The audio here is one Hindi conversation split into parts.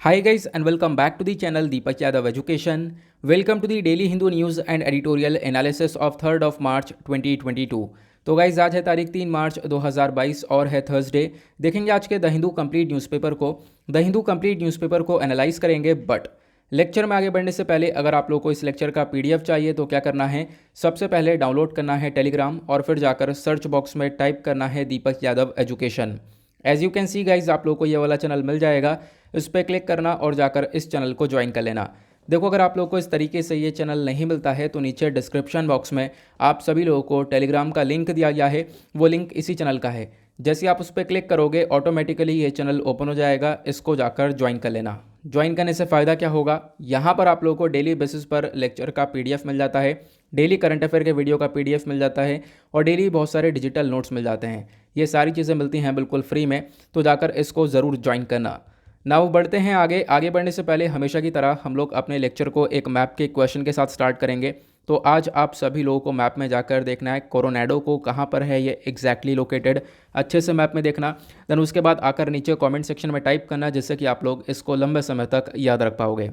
Hi guys and welcome back to the channel Deepak Yadav Education. Welcome to the Daily Hindu News and Editorial Analysis of 3rd of March 2022. तो गाइज आज है तारीख 3 मार्च 2022 और है थर्सडे। देखेंगे आज के द हिंदू कंप्लीट न्यूज़पेपर को। द हिंदू कंप्लीट न्यूज़पेपर को एनालाइज करेंगे, बट लेक्चर में आगे बढ़ने से पहले अगर आप लोगों को इस लेक्चर का पीडीएफ चाहिए तो क्या करना है, सबसे पहले डाउनलोड करना है टेलीग्राम और फिर जाकर सर्च बॉक्स में टाइप करना है Deepak Yadav education. As you can see guys आप लोग को ये वाला चैनल मिल जाएगा, इस पर क्लिक करना और जाकर इस चैनल को ज्वाइन कर लेना। देखो अगर आप लोग को इस तरीके से ये चैनल नहीं मिलता है तो नीचे डिस्क्रिप्शन बॉक्स में आप सभी लोगों को टेलीग्राम का लिंक दिया गया है, वो लिंक इसी चैनल का है। जैसे आप उस पर क्लिक करोगे ऑटोमेटिकली ये चैनल ओपन हो जाएगा, इसको जाकर ज्वाइन कर लेना। ज्वाइन करने से फ़ायदा क्या होगा, यहाँ पर आप लोगों को डेली बेसिस पर लेक्चर का पीडीएफ मिल जाता है, डेली करंट अफेयर के वीडियो का पीडीएफ मिल जाता है और डेली बहुत सारे डिजिटल नोट्स मिल जाते हैं। ये सारी चीज़ें मिलती हैं बिल्कुल फ्री में, तो जाकर इसको ज़रूर ज्वाइन करना। नाउ बढ़ते हैं आगे बढ़ने से पहले हमेशा की तरह हम लोग अपने लेक्चर को एक मैप के क्वेश्चन के साथ स्टार्ट करेंगे। तो आज आप सभी लोगों को मैप में जाकर देखना है कोरोनाडो को कहाँ पर है ये एग्जैक्टली लोकेटेड, अच्छे से मैप में देखना। देन उसके बाद आकर नीचे कमेंट सेक्शन में टाइप करना, जिससे कि आप लोग इसको लंबे समय तक याद रख पाओगे।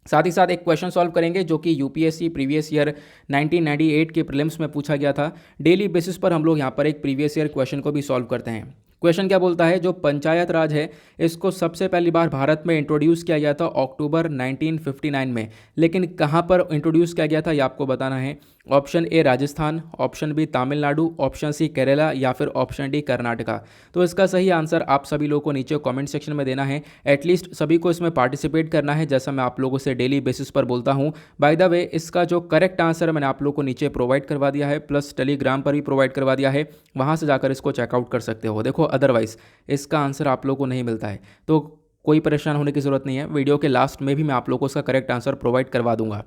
साथ ही साथ एक क्वेश्चन सॉल्व करेंगे जो कि यूपीएससी प्रीवियस ईयर 1998 के प्रीलिम्स में पूछा गया था। डेली बेसिस पर हम लोग यहाँ पर एक प्रीवियस ईयर क्वेश्चन को भी सॉल्व करते हैं। क्वेश्चन क्या बोलता है, जो पंचायत राज है इसको सबसे पहली बार भारत में इंट्रोड्यूस किया गया था अक्टूबर 1959 में, लेकिन कहाँ पर इंट्रोड्यूस किया गया था ये आपको बताना है। Option A Rajasthan, option B Tamil Nadu, option C Kerala या फिर ऑप्शन डी कर्नाटका। तो इसका सही आंसर आप सभी लोगों को नीचे कमेंट सेक्शन में देना है। एटलीस्ट सभी को इसमें पार्टिसिपेट करना है, जैसा मैं आप लोगों से डेली बेसिस पर बोलता हूँ। बाय द वे इसका जो करेक्ट आंसर मैंने आप लोगों को नीचे प्रोवाइड करवा दिया है, प्लस टेलीग्राम पर भी प्रोवाइड करवा दिया है, वहाँ से जाकर इसको चेकआउट कर सकते हो। देखो अदरवाइज इसका आंसर आप लोगों को नहीं मिलता है तो कोई परेशान होने की ज़रूरत नहीं है, वीडियो के लास्ट में भी मैं आप लोगों को इसका करेक्ट आंसर प्रोवाइड करवा दूंगा।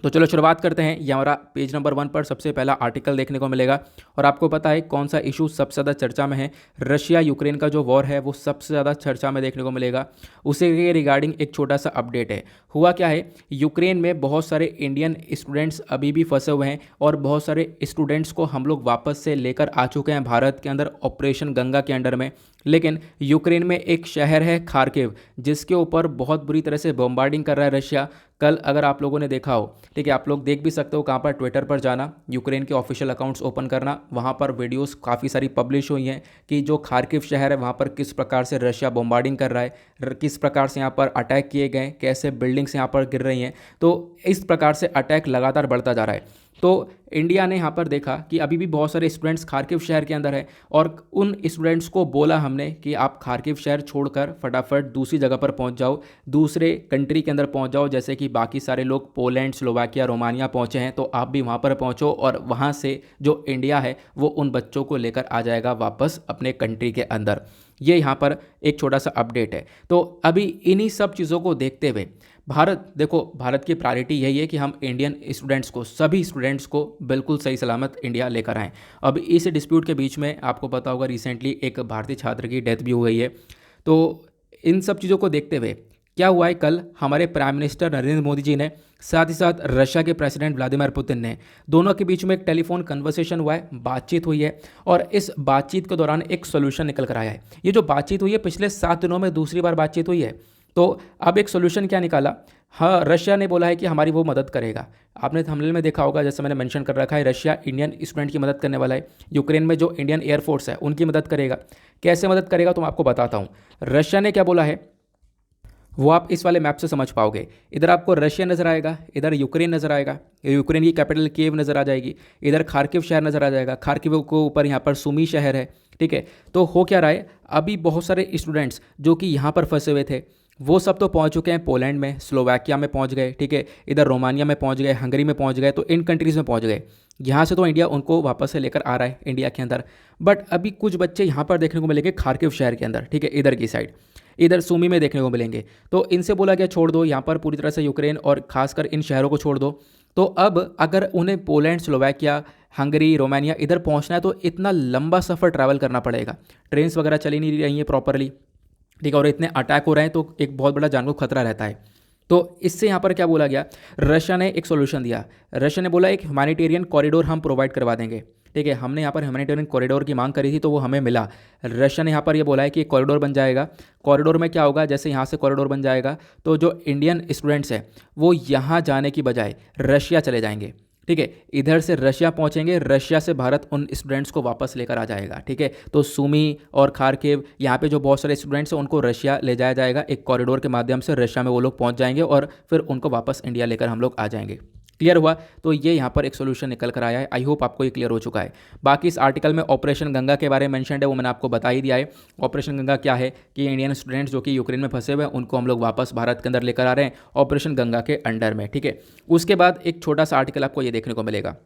तो चलो शुरुआत करते हैं। ये हमारा पेज नंबर 1 पर सबसे पहला आर्टिकल देखने को मिलेगा और आपको पता है कौन सा इशू सबसे ज़्यादा चर्चा में है। रशिया यूक्रेन का जो वॉर है वो सबसे ज़्यादा चर्चा में देखने को मिलेगा। उसी के रिगार्डिंग एक छोटा सा अपडेट है। हुआ क्या है, यूक्रेन में बहुत सारे इंडियन स्टूडेंट्स अभी भी फंसे हुए हैं और बहुत सारे स्टूडेंट्स को हम लोग वापस से लेकर आ चुके हैं भारत के अंदर ऑपरेशन गंगा के अंडर में। लेकिन यूक्रेन में एक शहर है खार्किव, जिसके ऊपर बहुत बुरी तरह से बम्बार्डिंग कर रहा है रशिया। कल अगर आप लोगों ने देखा हो, ठीक है, आप लोग देख भी सकते हो कहाँ पर, ट्विटर पर जाना, यूक्रेन के ऑफिशियल अकाउंट्स ओपन करना, वहाँ पर वीडियोस काफ़ी सारी पब्लिश हुई हैं कि जो खार्किव शहर है वहाँ पर किस प्रकार से रशिया बम्बार्डिंग कर रहा है, किस प्रकार से यहाँ पर अटैक किए गए, कैसे बिल्डिंग्स यहाँ पर गिर रही हैं। तो इस प्रकार से अटैक लगातार बढ़ता जा रहा है। तो इंडिया ने यहाँ पर देखा कि अभी भी बहुत सारे स्टूडेंट्स खार्किव शहर के अंदर है और उन स्टूडेंट्स को बोला हमने कि आप खार्किव शहर छोड़कर फटाफट दूसरी जगह पर पहुँच जाओ, दूसरे कंट्री के अंदर पहुँच जाओ। जैसे कि बाकी सारे लोग पोलैंड, स्लोवाकिया, रोमानिया पहुँचे हैं, तो आप भी वहाँ पर पहुँचो और वहाँ से जो इंडिया है वो उन बच्चों को लेकर आ जाएगा वापस अपने कंट्री के अंदर। ये यहाँ पर एक छोटा सा अपडेट है। तो अभी इन्हीं सब चीज़ों को देखते हुए भारत की प्रायोरिटी यही है कि हम इंडियन स्टूडेंट्स को, सभी स्टूडेंट्स को बिल्कुल सही सलामत इंडिया लेकर आएँ। अब इस डिस्प्यूट के बीच में आपको पता होगा रिसेंटली एक भारतीय छात्र की डेथ भी हो गई है। तो इन सब चीज़ों को देखते हुए क्या हुआ है, कल हमारे प्राइम मिनिस्टर नरेंद्र मोदी जी ने साथ ही साथ रशिया के प्रेसिडेंट व्लादिमीर पुतिन ने, दोनों के बीच में एक टेलीफोन कन्वर्सेशन हुआ है, बातचीत हुई है और इस बातचीत के दौरान एक सोल्यूशन निकल कर आया है। ये जो बातचीत हुई है पिछले 7 दिनों में दूसरी बार बातचीत हुई है। तो अब एक सोल्यूशन क्या निकाला, हाँ रशिया ने बोला है कि हमारी वो मदद करेगा। आपने थंबनेल में देखा होगा, जैसे मैंने मेंशन कर रखा है, रशिया इंडियन स्टूडेंट की मदद करने वाला है। यूक्रेन में जो इंडियन एयरफोर्स है उनकी मदद करेगा। कैसे मदद करेगा तो मैं आपको बताता हूँ। रशिया ने क्या बोला है वो आप इस वाले मैप से समझ पाओगे। इधर आपको रशिया नज़र आएगा, इधर यूक्रेन नज़र आएगा, यूक्रेन की कैपिटल कीव नज़र आ जाएगी, इधर खार्किव शहर नज़र आ जाएगा, खार्किव को ऊपर यहाँ पर सुमी शहर है, ठीक है। तो हो क्या रहा है, अभी बहुत सारे स्टूडेंट्स जो कि यहाँ पर फंसे हुए थे वो सब तो पहुँच चुके हैं पोलैंड में, स्लोवाकिया में पहुँच गए, ठीक है, इधर रोमानिया में पहुँच गए, हंगरी में पहुँच गए, तो इन कंट्रीज़ में पहुँच गए। यहाँ से तो इंडिया उनको वापस से लेकर आ रहा है इंडिया के अंदर। बट अभी कुछ बच्चे यहाँ पर देखने को मिलेंगे खार्किव शहर के अंदर, ठीक है, इधर की साइड, इधर सुमी में देखने को मिलेंगे। तो इनसे बोला गया छोड़ दो यहाँ पर पूरी तरह से यूक्रेन और खासकर इन शहरों को छोड़ दो। तो अब अगर उन्हें पोलैंड, स्लोवाकिया, हंगरी, रोमानिया इधर पहुँचना है तो इतना लंबा सफ़र ट्रैवल करना पड़ेगा, ट्रेन्स वगैरह चली नहीं रही हैं प्रॉपरली, ठीक है, और इतने अटैक हो रहे हैं तो एक बहुत बड़ा जान को खतरा रहता है। तो इससे यहाँ पर क्या बोला गया, रशिया ने एक सोल्यूशन दिया। रशिया ने बोला एक ह्यूमैनिटेरियन कॉरिडोर हम प्रोवाइड करवा देंगे, ठीक है, हमने यहाँ पर ह्यूमैनिटेरियन कॉरिडोर की मांग करी थी तो वो हमें मिला। रशिया ने यहाँ पर ये बोला है कि कॉरिडोर बन जाएगा। कॉरिडोर में क्या होगा, जैसे यहाँ से कॉरिडोर बन जाएगा तो जो इंडियन स्टूडेंट्स हैं वो यहाँ जाने की बजाय रशिया चले जाएंगे। ठीक है, इधर से रशिया पहुंचेंगे, रशिया से भारत उन स्टूडेंट्स को वापस लेकर आ जाएगा। ठीक है, तो सुमी और खारकिव यहाँ पे जो बहुत सारे स्टूडेंट्स हैं उनको रशिया ले जाया जाएगा। एक कॉरिडोर के माध्यम से रशिया में वो लोग पहुंच जाएंगे और फिर उनको वापस इंडिया लेकर हम लोग आ जाएंगे। क्लियर हुआ? तो ये यहाँ पर एक सोल्यूशन निकल कर आया है। आई होप आपको ये क्लियर हो चुका है। बाकी इस आर्टिकल में ऑपरेशन गंगा के बारे में मेंशन्ड है, वो मैंने आपको बता ही दिया है। ऑपरेशन गंगा क्या है कि इंडियन स्टूडेंट्स जो कि यूक्रेन में फंसे हुए हैं उनको हम लोग वापस भारत के अंदर लेकर आ रहे हैं ऑपरेशन गंगा के अंडर में। ठीक है, उसके बाद एक छोटा सा आर्टिकल आपको ये देखने को मिलेगा।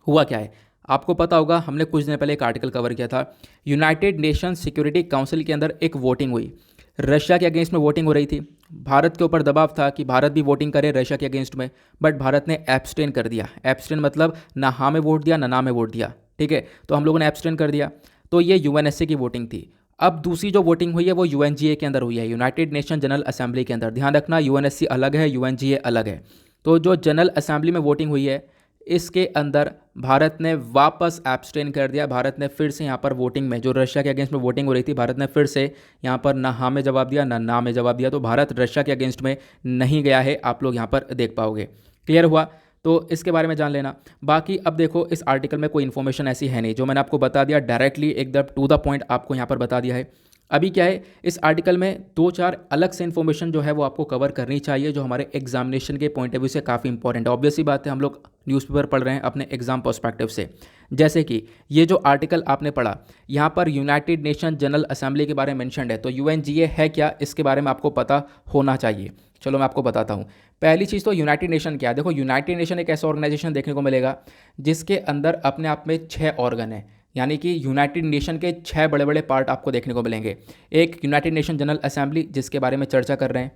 हुआ क्या है आपको पता होगा, हमने कुछ दिन पहले एक आर्टिकल कवर किया था। यूनाइटेड नेशन सिक्योरिटी काउंसिल के अंदर एक वोटिंग हुई, रशिया के अगेंस्ट में वोटिंग हो रही थी। भारत के ऊपर दबाव था कि भारत भी वोटिंग करे रशिया के अगेंस्ट में, बट भारत ने एब्सटेन कर दिया। एब्सटेन मतलब ना हाँ में वोट दिया ना में वोट दिया। ठीक है, तो हम लोगों ने एब्सटेन कर दिया। तो ये यूएनएससी की वोटिंग थी। अब दूसरी जो वोटिंग हुई है वो यूएनजीए के अंदर हुई है, यूनाइटेड नेशन जनरल असेंबली के अंदर। ध्यान रखना, यूएनएससी अलग है, यूएनजीए अलग है। तो जो जनरल असेंबली में वोटिंग हुई है इसके अंदर भारत ने वापस एब्सटेन कर दिया। भारत ने फिर से यहाँ पर वोटिंग में, जो रशिया के अगेंस्ट में वोटिंग हो रही थी, भारत ने फिर से यहाँ पर ना हाँ में जवाब दिया ना में जवाब दिया। तो भारत रशिया के अगेंस्ट में नहीं गया है, आप लोग यहाँ पर देख पाओगे। क्लियर हुआ? तो इसके बारे में जान लेना। बाकी अब देखो, इस आर्टिकल में कोई इन्फॉर्मेशन ऐसी है नहीं, जो मैंने आपको बता दिया डायरेक्टली एकदम टू द पॉइंट आपको यहाँ पर बता दिया है। अभी क्या है, इस आर्टिकल में 2-4 अलग से इन्फॉर्मेशन जो है वो आपको कवर करनी चाहिए, जो हमारे एग्जामिनेशन के पॉइंट ऑफ व्यू से काफ़ी इंपॉर्टेंट है। ऑब्वियस ही बात है, हम लोग न्यूज़पेपर पढ़ रहे हैं अपने एग्जाम पर्सपेक्टिव से। जैसे कि ये जो आर्टिकल आपने पढ़ा, यहाँ पर यूनाइटेड नेशन जनरल असेंबली के बारे में मेंशन्ड है, तो यूएनजीए है क्या, इसके बारे में आपको पता होना चाहिए। चलो मैं आपको बताता हूँ। पहली चीज़ तो यूनाइटेड नेशन क्या है। देखो, यूनाइटेड नेशन एक ऐसा ऑर्गेनाइजेशन देखने को मिलेगा जिसके अंदर अपने आप में 6 ऑर्गन है, यानी कि यूनाइटेड नेशन के 6 बड़े बड़े पार्ट आपको देखने को मिलेंगे। एक यूनाइटेड नेशन जनरल असेंबली जिसके बारे में चर्चा कर रहे हैं,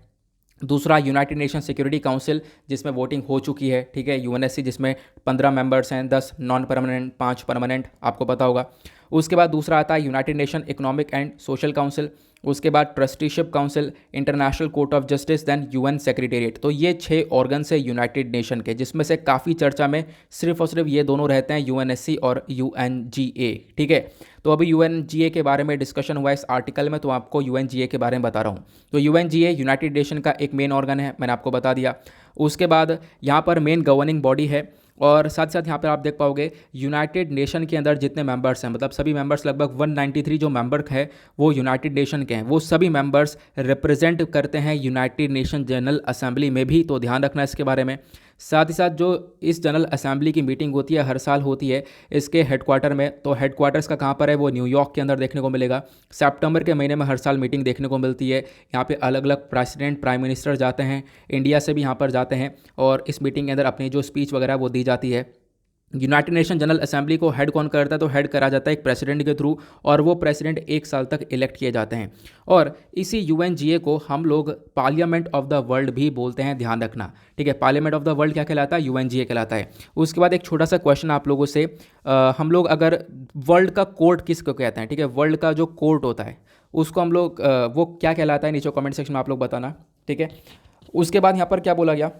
दूसरा यूनाइटेड नेशन सिक्योरिटी काउंसिल जिसमें वोटिंग हो चुकी है। ठीक है, यूएनएससी जिसमें 15 मेंबर्स हैं, 10 नॉन परमानेंट, 5 परमानेंट, आपको पता होगा। उसके बाद दूसरा आता है United Nation economic and social council. उसके बाद trusteeship council, international court of justice, then UN secretariat. तो ये 6 ऑर्गन्स है यूनाइटेड नेशन के, जिसमें से काफ़ी चर्चा में सिर्फ और सिर्फ ये दोनों रहते हैं, यूएनएससी और यूएनजीए। ठीक है, तो अभी यूएनजीए के बारे में डिस्कशन हुआ है इस आर्टिकल में, तो आपको यूएनजीए के बारे में बता रहा हूँ। तो यूएनजीए यूनाइटेड नेशन का एक मेन ऑर्गन है, मैंने आपको बता दिया। उसके बाद यहाँ पर मेन गवर्निंग बॉडी है, और साथ साथ यहाँ पर आप देख पाओगे यूनाइटेड नेशन के अंदर जितने मेंबर्स हैं, मतलब सभी मेंबर्स, लगभग 193 जो मेंबर है वो यूनाइटेड नेशन के हैं। वो सभी मेंबर्स रिप्रेजेंट करते हैं यूनाइटेड नेशन जनरल असेंबली में भी, तो ध्यान रखना इसके बारे में। साथ ही साथ जो इस जनरल असेंबली की मीटिंग होती है, हर साल होती है इसके हेडक्वार्टर में। तो हेडक्वार्टर्स का कहाँ पर है, वो न्यूयॉर्क के अंदर देखने को मिलेगा। सितंबर के महीने में हर साल मीटिंग देखने को मिलती है। यहाँ पे अलग अलग प्रेसिडेंट, प्राइम मिनिस्टर जाते हैं, इंडिया से भी यहाँ पर जाते हैं, और इस मीटिंग के अंदर अपनी जो स्पीच वगैरह वो दी जाती है। यूनाइटेड नेशन जनरल असेंबली को हेड कौन करता है, तो हेड करा जाता है एक प्रेसिडेंट के थ्रू, और वो प्रेसिडेंट 1 साल तक इलेक्ट किए जाते हैं। और इसी यूएनजीए को हम लोग पार्लियामेंट ऑफ द वर्ल्ड भी बोलते हैं, ध्यान रखना। ठीक है, पार्लियामेंट ऑफ द वर्ल्ड क्या कहलाता है, यूएनजीए कहलाता है। उसके बाद एक छोटा सा क्वेश्चन आप लोगों से, हम लोग अगर वर्ल्ड का कोर्ट किसको कहते हैं, ठीक है, वर्ल्ड का जो कोर्ट होता है उसको हम लोग वो क्या कहलाता है, नीचे कमेंट सेक्शन में आप लोग बताना। ठीक है, उसके बाद यहाँ पर क्या बोला गया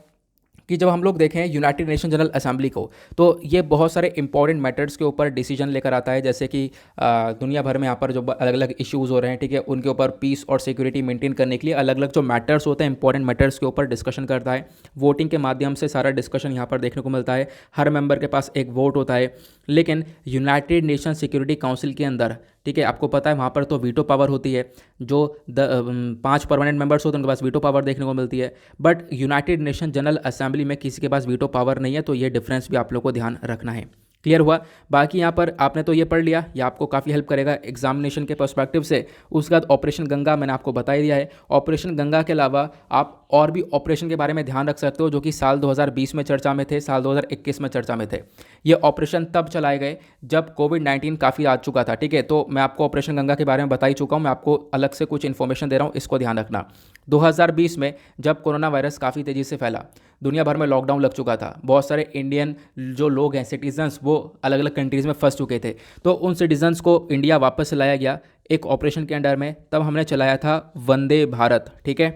कि जब हम लोग देखें यूनाइटेड नेशन जनरल असेंबली को, तो ये बहुत सारे इंपॉर्टेंट मैटर्स के ऊपर डिसीजन लेकर आता है। जैसे कि दुनिया भर में यहाँ पर जो अलग अलग इश्यूज़ हो रहे हैं, ठीक है, उनके ऊपर पीस और सिक्योरिटी मेंटेन करने के लिए अलग अलग जो मैटर्स होते हैं, इंपॉर्टेंट मैटर्स के ऊपर डिस्कशन करता है। वोटिंग के माध्यम से सारा डिस्कशन यहाँ पर देखने को मिलता है। हर मेंबर के पास एक वोट होता है। लेकिन यूनाइटेड नेशन सिक्योरिटी काउंसिल के अंदर, ठीक है, आपको पता है वहाँ पर तो वीटो पावर होती है। जो 5 परमानेंट मेंबर्स होते हैं उनके पास वीटो पावर देखने को मिलती है, but United nation general assembly में किसी के पास वीटो पावर नहीं है। तो ये डिफरेंस भी आप लोग को ध्यान रखना है। क्लियर हुआ? बाकी यहाँ पर आपने तो ये पढ़ लिया, ये आपको काफ़ी हेल्प करेगा एग्जामिनेशन के पर्सपेक्टिव से। उसके बाद ऑपरेशन गंगा मैंने आपको बता ही दिया है। ऑपरेशन गंगा के अलावा आप और भी ऑपरेशन के बारे में ध्यान रख सकते हो, जो कि साल 2020 में चर्चा में थे, साल 2021 में चर्चा में थे। ये ऑपरेशन तब चलाए गए जब कोविड-19 काफ़ी आ चुका था। ठीक है, तो मैं आपको ऑपरेशन गंगा के बारे में बता ही चुका हूँ, मैं आपको अलग से कुछ इन्फॉर्मेशन दे रहा हूँ, इसको ध्यान रखना। 2020 में जब कोरोना वायरस काफ़ी तेज़ी से फैला, दुनिया भर में लॉकडाउन लग चुका था, बहुत सारे इंडियन जो लोग हैं, सिटीजन्स, वो अलग अलग कंट्रीज़ में फंस चुके थे। तो उन सिटीजन्स को इंडिया वापस लाया गया एक ऑपरेशन के अंडर में। तब हमने चलाया था वंदे भारत। ठीक है,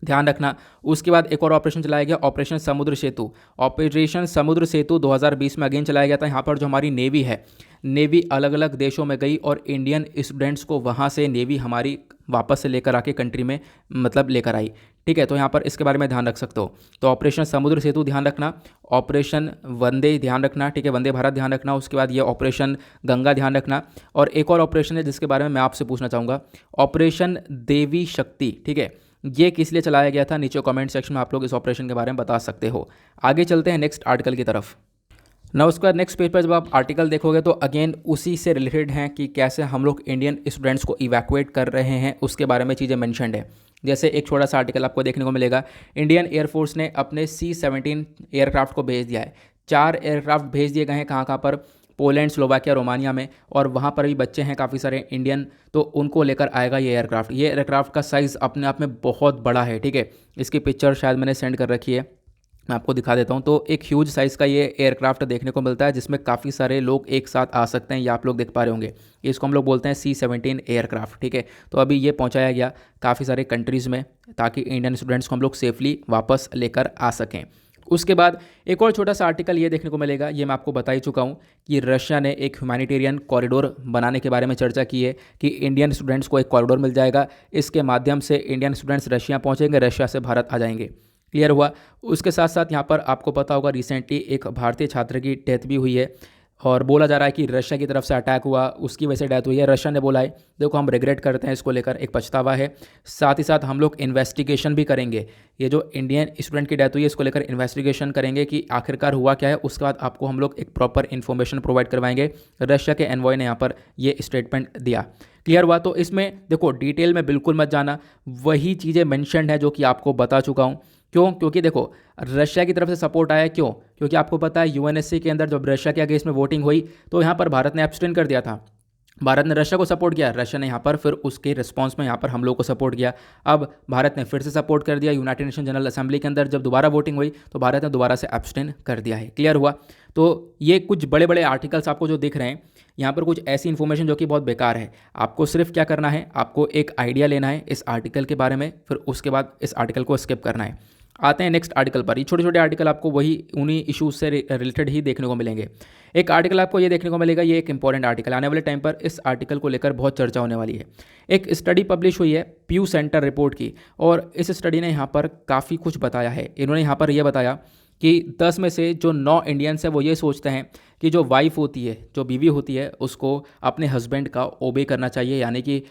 ध्यान रखना। उसके बाद एक और ऑपरेशन चलाया गया, ऑपरेशन समुद्र सेतु। ऑपरेशन समुद्र सेतु 2020 में अगेन चलाया गया था। यहाँ पर जो हमारी नेवी है, नेवी अलग अलग देशों में गई और इंडियन स्टूडेंट्स को वहाँ से नेवी हमारी वापस से लेकर आके कंट्री में मतलब लेकर आई। ठीक है, तो यहाँ पर इसके बारे में ध्यान रख सकते हो। तो ऑपरेशन समुद्र सेतु ध्यान रखना, ऑपरेशन वंदे ध्यान रखना, ठीक है, वंदे भारत ध्यान रखना। उसके बाद ये ऑपरेशन गंगा ध्यान रखना। और एक और ऑपरेशन है जिसके बारे में मैं आपसे पूछना चाहूँगा, ऑपरेशन देवी शक्ति। ठीक है, ये किस लिए चलाया गया था, नीचे कमेंट सेक्शन में आप लोग इस ऑपरेशन के बारे में बता सकते हो। आगे चलते हैं नेक्स्ट आर्टिकल की तरफ ना। उसके बाद नेक्स्ट पेज पर जब आप आर्टिकल देखोगे तो अगेन उसी से रिलेटेड हैं कि कैसे हम लोग इंडियन स्टूडेंट्स को इवैक्यूएट कर रहे हैं, उसके बारे में चीज़ें मेंशन्ड है। जैसे एक छोटा सा आर्टिकल आपको देखने को मिलेगा, इंडियन एयरफोर्स ने अपने C-17 एयरक्राफ्ट को भेज दिया है। 4 एयरक्राफ्ट भेज दिए गए हैं, कहाँ कहाँ पर, पोलैंड, स्लोवाकिया, रोमानिया में, और वहाँ पर भी बच्चे हैं काफ़ी सारे इंडियन, तो उनको लेकर आएगा ये एयरक्राफ्ट। ये एयरक्राफ्ट का साइज़ अपने आप में बहुत बड़ा है। ठीक है, इसकी पिक्चर शायद मैंने सेंड कर रखी है, मैं आपको दिखा देता हूँ। तो एक ह्यूज साइज़ का ये एयरक्राफ्ट देखने को मिलता है जिसमें काफ़ी सारे लोग एक साथ आ सकते हैं, ये आप लोग देख पा रहे होंगे। इसको हम लोग बोलते हैं C-17 एयरक्राफ्ट। ठीक है, तो अभी ये पहुँचाया गया काफ़ी सारे कंट्रीज़ में ताकि इंडियन स्टूडेंट्स को हम लोग सेफली वापस लेकर आ सकें। उसके बाद एक और छोटा सा आर्टिकल ये देखने को मिलेगा, ये मैं आपको बता ही चुका हूँ कि रशिया ने एक ह्यूमैनिटेरियन कॉरिडोर बनाने के बारे में चर्चा की है कि इंडियन स्टूडेंट्स को एक कॉरिडोर मिल जाएगा, इसके माध्यम से इंडियन स्टूडेंट्स रशिया पहुँचेंगे, रशिया से भारत आ जाएंगे। क्लियर हुआ। उसके साथ साथ यहाँ पर आपको पता होगा रिसेंटली एक भारतीय छात्र की डेथ भी हुई है और बोला जा रहा है कि रशिया की तरफ से अटैक हुआ, उसकी वजह से डेथ हुई है। रशिया ने बोला है देखो हम रिग्रेट करते हैं, इसको लेकर एक पछतावा है। साथ ही साथ हम लोग इन्वेस्टिगेशन भी करेंगे, ये जो इंडियन स्टूडेंट की डेथ हुई है इसको लेकर इन्वेस्टिगेशन करेंगे कि आखिरकार हुआ क्या है। उसके बाद आपको हम लोग एक प्रॉपर इन्फॉर्मेशन प्रोवाइड करवाएंगे। रशिया के एनवॉय ने यहाँ पर ये स्टेटमेंट दिया। क्लियर हुआ। तो इसमें देखो डिटेल में बिल्कुल मत जाना, वही चीज़ें मेंशन्ड है जो कि आपको बता चुका हूँ। क्यों? क्योंकि देखो रशिया की तरफ से सपोर्ट आया, क्यों? क्योंकि आपको पता है यूएनएससी के अंदर जब रशिया के अगेंस्ट में वोटिंग हुई तो यहाँ पर भारत ने एब्सटेन कर दिया था। भारत ने रशिया को सपोर्ट किया, रशिया ने यहाँ पर फिर उसके रिस्पांस में यहाँ पर हम लोग को सपोर्ट किया। अब भारत ने फिर से सपोर्ट कर दिया, यूनाइटेड नेशन जनरल असेंबली के अंदर जब दोबारा वोटिंग हुई तो भारत ने दोबारा से एब्सटेन कर दिया है। क्लियर हुआ। तो ये कुछ बड़े बड़े आर्टिकल्स आपको जो दिख रहे हैं यहाँ पर, कुछ ऐसी इन्फॉर्मेशन जो कि बहुत बेकार है। आपको सिर्फ क्या करना है, आपको एक आइडिया लेना है इस आर्टिकल के बारे में, फिर उसके बाद इस आर्टिकल को स्किप करना है। आते हैं नेक्स्ट आर्टिकल पर। ये छोटे छोटे आर्टिकल आपको वही उन्हीं इश्यूज से रिलेटेड ही देखने को मिलेंगे। एक आर्टिकल आपको ये देखने को मिलेगा, ये एक इंपॉर्टेंट आर्टिकल, आने वाले टाइम पर इस आर्टिकल को लेकर बहुत चर्चा होने वाली है। एक स्टडी पब्लिश हुई है प्यू सेंटर रिपोर्ट की, और इस स्टडी ने यहाँ पर काफ़ी कुछ बताया है। इन्होंने यहाँ पर यह बताया कि 10 में से जो 9 इंडियंस हैं वो ये सोचते हैं कि जो वाइफ होती है, जो बीवी होती है, उसको अपने हस्बैंड का ओबे करना चाहिए, यानी कि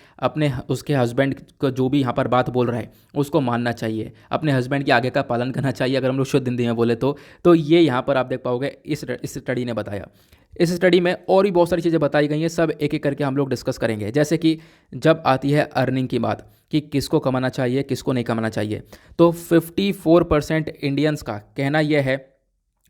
उसके हस्बैंड को जो भी यहाँ पर बात बोल रहा है उसको मानना चाहिए, अपने हस्बैंड के आगे का पालन करना चाहिए, अगर हम लोग शुद्ध हिंदी में बोले तो ये यहाँ पर आप देख पाओगे इस स्टडी ने बताया। इस स्टडी में और भी बहुत सारी चीज़ें बताई गई हैं, सब एक एक करके हम लोग डिस्कस करेंगे। जैसे कि जब आती है अर्निंग की बात कि किसको कमाना चाहिए किसको नहीं कमाना चाहिए, तो 54% इंडियंस का कहना यह है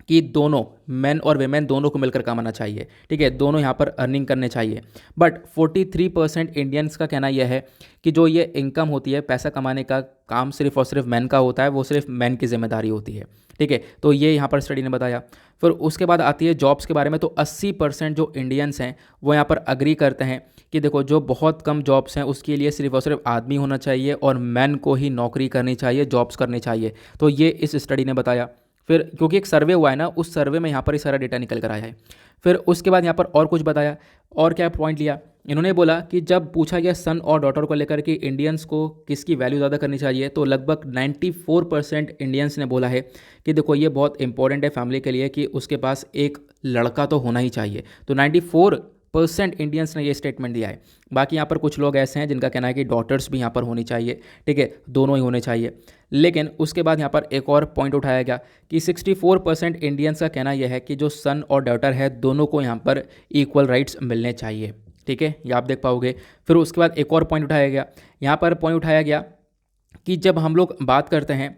कि दोनों मेन और वेमेन दोनों को मिलकर कमाना चाहिए। ठीक है, दोनों यहाँ पर अर्निंग करने चाहिए। बट 43% इंडियंस का कहना यह है कि जो ये इनकम होती है, पैसा कमाने का काम सिर्फ और सिर्फ मैन का होता है, वो सिर्फ मैन की जिम्मेदारी होती है। ठीक है, तो ये यहाँ पर स्टडी ने बताया। फिर उसके बाद आती है जॉब्स के बारे में, तो 80% जो इंडियंस हैं वो यहाँ पर अग्री करते हैं कि देखो जो बहुत कम जॉब्स हैं उसके लिए सिर्फ और सिर्फ आदमी होना चाहिए और मैन को ही नौकरी करनी चाहिए, जॉब्स करनी चाहिए। तो ये इस स्टडी ने बताया। फिर क्योंकि एक सर्वे हुआ है ना, उस सर्वे में यहाँ पर ही सारा डेटा निकल कर आया है। फिर उसके बाद यहाँ पर और कुछ बताया, और क्या पॉइंट लिया इन्होंने, बोला कि जब पूछा गया सन और डॉटर को लेकर कि इंडियंस को किसकी वैल्यू ज़्यादा करनी चाहिए, तो लगभग 94% इंडियंस ने बोला है कि देखो ये बहुत इंपॉर्टेंट है फैमिली के लिए कि उसके पास एक लड़का तो होना ही चाहिए। तो 94% इंडियंस ने ये स्टेटमेंट दिया है। बाकी यहाँ पर कुछ लोग ऐसे हैं जिनका कहना है कि डॉटर्स भी यहाँ पर होनी चाहिए, ठीक है, दोनों ही होने चाहिए। लेकिन उसके बाद यहाँ पर एक और पॉइंट उठाया गया कि 64% इंडियंस का कहना यह है कि जो सन और डॉटर है दोनों को यहाँ पर इक्वल राइट्स मिलने चाहिए। ठीक है, ये आप देख पाओगे। फिर उसके बाद एक और पॉइंट उठाया गया, यहाँ पर पॉइंट उठाया गया कि जब हम लोग बात करते हैं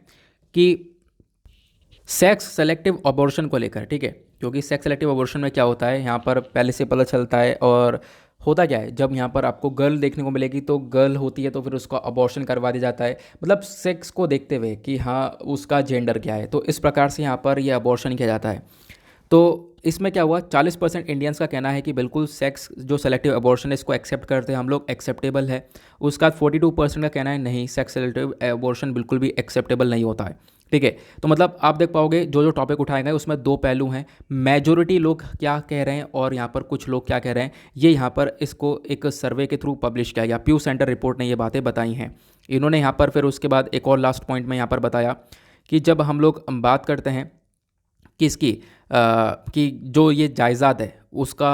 कि सेक्स सेलेक्टिव अबॉर्शन को लेकर, ठीक है, क्योंकि सेक्स सेलेक्टिव अबॉर्शन में क्या होता है यहाँ पर पहले से पता चलता है, और होता क्या है जब यहाँ पर आपको गर्ल देखने को मिलेगी तो गर्ल होती है तो फिर उसका अबॉर्शन करवा दिया जाता है, मतलब सेक्स को देखते हुए कि हाँ उसका जेंडर क्या है, तो इस प्रकार से यहाँ पर यह अबॉर्शन किया जाता है। तो इसमें क्या हुआ, 40% इंडियंस का कहना है कि बिल्कुल सेक्स जो सेलेक्टिव अबॉर्शन है इसको एक्सेप्ट करते हैं हम लोग, एक्सेप्टेबल है। उसका 42% का कहना है नहीं, सेक्स सेलेक्टिव अबॉर्शन बिल्कुल भी एक्सेप्टेबल नहीं होता है। ठीक है, तो मतलब आप देख पाओगे जो जो टॉपिक उठाए गए उसमें दो पहलू हैं, मेजोरिटी लोग क्या कह रहे हैं और यहाँ पर कुछ लोग क्या कह रहे हैं। ये यहाँ पर इसको एक सर्वे के थ्रू पब्लिश किया गया, प्यू सेंटर रिपोर्ट ने ये बातें बताई हैं। इन्होंने यहाँ पर फिर उसके बाद एक और लास्ट पॉइंट में यहाँ पर बताया कि जब हम लोग बात करते हैं किसकी कि जो ये जायदाद है उसका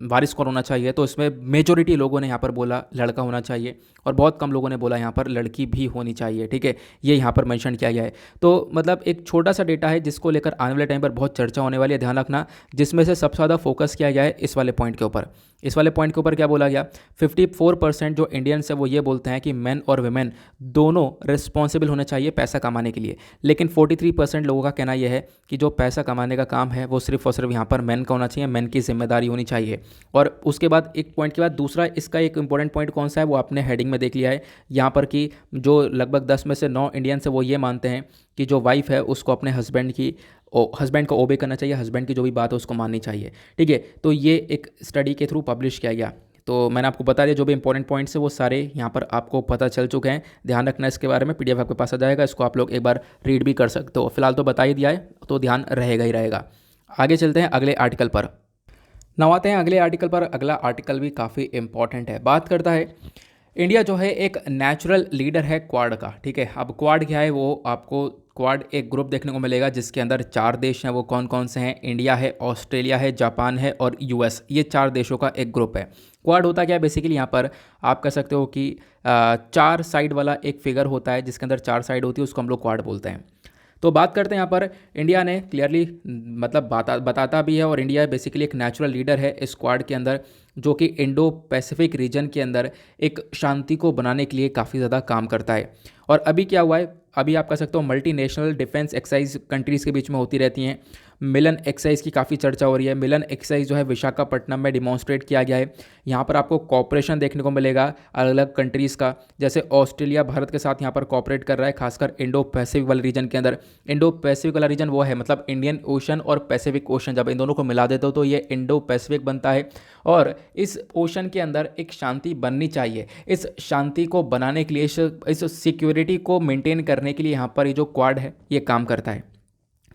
वारिस कौन होना चाहिए, तो इसमें मेजोरिटी लोगों ने यहाँ पर बोला लड़का होना चाहिए और बहुत कम लोगों ने बोला यहाँ पर लड़की भी होनी चाहिए। ठीक है, ये यहाँ पर मेंशन किया गया है। तो मतलब एक छोटा सा डेटा है जिसको लेकर आने वाले टाइम पर बहुत चर्चा होने वाली है, ध्यान रखना। जिसमें से सबसे ज़्यादा फोकस किया गया है इस वाले पॉइंट के ऊपर। इस वाले पॉइंट के ऊपर क्या बोला गया, 54% जो इंडियंस है वो ये बोलते हैं कि मेन और वुमेन दोनों रिस्पॉन्सिबल होने चाहिए पैसा कमाने के लिए, लेकिन 43% लोगों का कहना यह है कि जो पैसा कमाने का काम है वो सिर्फ और सिर्फ यहाँ पर मेन का होना चाहिए, मेन की जिम्मेदारी होनी चाहिए। और उसके बाद एक पॉइंट के बाद दूसरा इसका एक इंपॉर्टेंट पॉइंट कौन सा है वो आपने हेडिंग में देख लिया है यहाँ पर, कि जो लगभग 10 में से 9 इंडियंस है वो ये मानते हैं कि जो वाइफ है उसको अपने हस्बैंड को ओबे करना चाहिए, हस्बैंड की जो भी बात है उसको माननी चाहिए। ठीक है, तो ये एक स्टडी के थ्रू पब्लिश किया गया। तो मैंने आपको बता दिया जो भी इंपॉर्टेंट पॉइंट्स है वो सारे यहाँ पर आपको पता चल चुके हैं। ध्यान रखना इसके बारे में, पीडीएफ आपके पास आ जाएगा, इसको आप लोग एक बार रीड भी कर सकते हो। फिलहाल तो बता ही दिया है तो ध्यान रहेगा ही रहेगा। आगे चलते हैं अगले आर्टिकल पर। now आते हैं अगले आर्टिकल पर। अगला आर्टिकल भी काफ़ी इंपॉर्टेंट है, बात करता है इंडिया जो है एक नेचुरल लीडर है क्वाड का। ठीक है, अब क्वाड क्या है वो आपको, क्वाड एक ग्रुप देखने को मिलेगा जिसके अंदर 4 देश हैं। वो कौन कौन से हैं, इंडिया है, ऑस्ट्रेलिया है, जापान है और यूएस, ये 4 देशों का एक ग्रुप है। क्वाड होता क्या है बेसिकली, यहाँ पर आप कह सकते हो कि 4 साइड वाला एक फिगर होता है जिसके अंदर 4 साइड होती है, उसको हम लोग क्वाड बोलते हैं। तो बात करते हैं यहाँ पर इंडिया ने क्लियरली मतलब बताता भी है, और इंडिया बेसिकली एक नेचुरल लीडर है इस क्वाड के अंदर, जो कि इंडो पैसिफिक रीजन के अंदर एक शांति को बनाने के लिए काफ़ी ज़्यादा काम करता है। और अभी क्या हुआ है, अभी आप कह सकते हो multi national defence exercise countries के बीच में होती रहती हैं। मिलन एक्सरसाइज की काफ़ी चर्चा हो रही है। मिलन एक्सरसाइज जो है विशाखापट्टनम में डिमॉन्स्ट्रेट किया गया है। यहाँ पर आपको कॉपरेशन देखने को मिलेगा अलग अलग कंट्रीज़ का, जैसे ऑस्ट्रेलिया भारत के साथ यहाँ पर कॉपरेट कर रहा है, खासकर इंडो पैसिफिक वाले रीजन के अंदर। इंडो पैसिफिक वाला रीजन वो है मतलब इंडियन ओशन और पैसिफिक ओशन, जब इन दोनों को मिला देते हो तो ये इंडो पैसिफिक बनता है। और इस ओशन के अंदर एक शांति बननी चाहिए। इस शांति को बनाने के लिए, इस सिक्योरिटी को मेंटेन करने के लिए यहाँ पर ये जो क्वाड है ये काम करता है।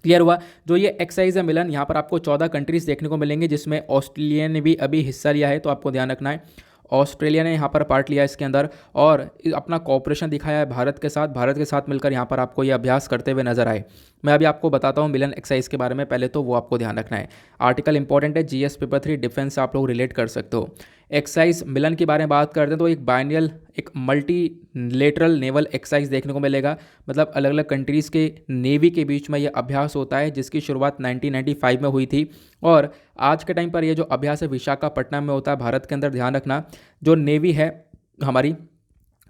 क्लियर हुआ। जो ये एक्सरसाइज है मिलन, यहाँ पर आपको 14 कंट्रीज़ देखने को मिलेंगे, जिसमें ऑस्ट्रेलिया ने भी अभी हिस्सा लिया है, तो आपको ध्यान रखना है ऑस्ट्रेलिया ने यहाँ पर पार्ट लिया इसके अंदर और अपना कॉपरेशन दिखाया है भारत के साथ। भारत के साथ मिलकर यहाँ पर आपको ये अभ्यास करते हुए नजर आए। मैं अभी आपको बताता हूँ मिलन एक्सरसाइज के बारे में, पहले तो वो आपको ध्यान रखना है। आर्टिकल इंपॉर्टेंट है, जीएस पेपर 3 डिफेंस से आप लोग रिलेट कर सकते हो। एक्सरसाइज मिलन के बारे में बात करते हैं तो एक बाइनियल, एक मल्टीलेटरल नेवल एक्सरसाइज देखने को मिलेगा, मतलब अलग अलग कंट्रीज़ के नेवी के बीच में ये अभ्यास होता है, जिसकी शुरुआत 1995 में हुई थी। और आज के टाइम पर ये जो अभ्यास है विशाखापट्टनम में होता है भारत के अंदर। ध्यान रखना जो नेवी है हमारी,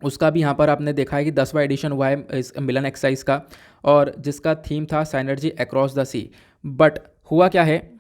उसका भी यहाँ पर आपने देखा है कि 10वां एडिशन हुआ है इस मिलन एक्सरसाइज का, और जिसका थीम था synergy across the sea. But हुआ क्या है,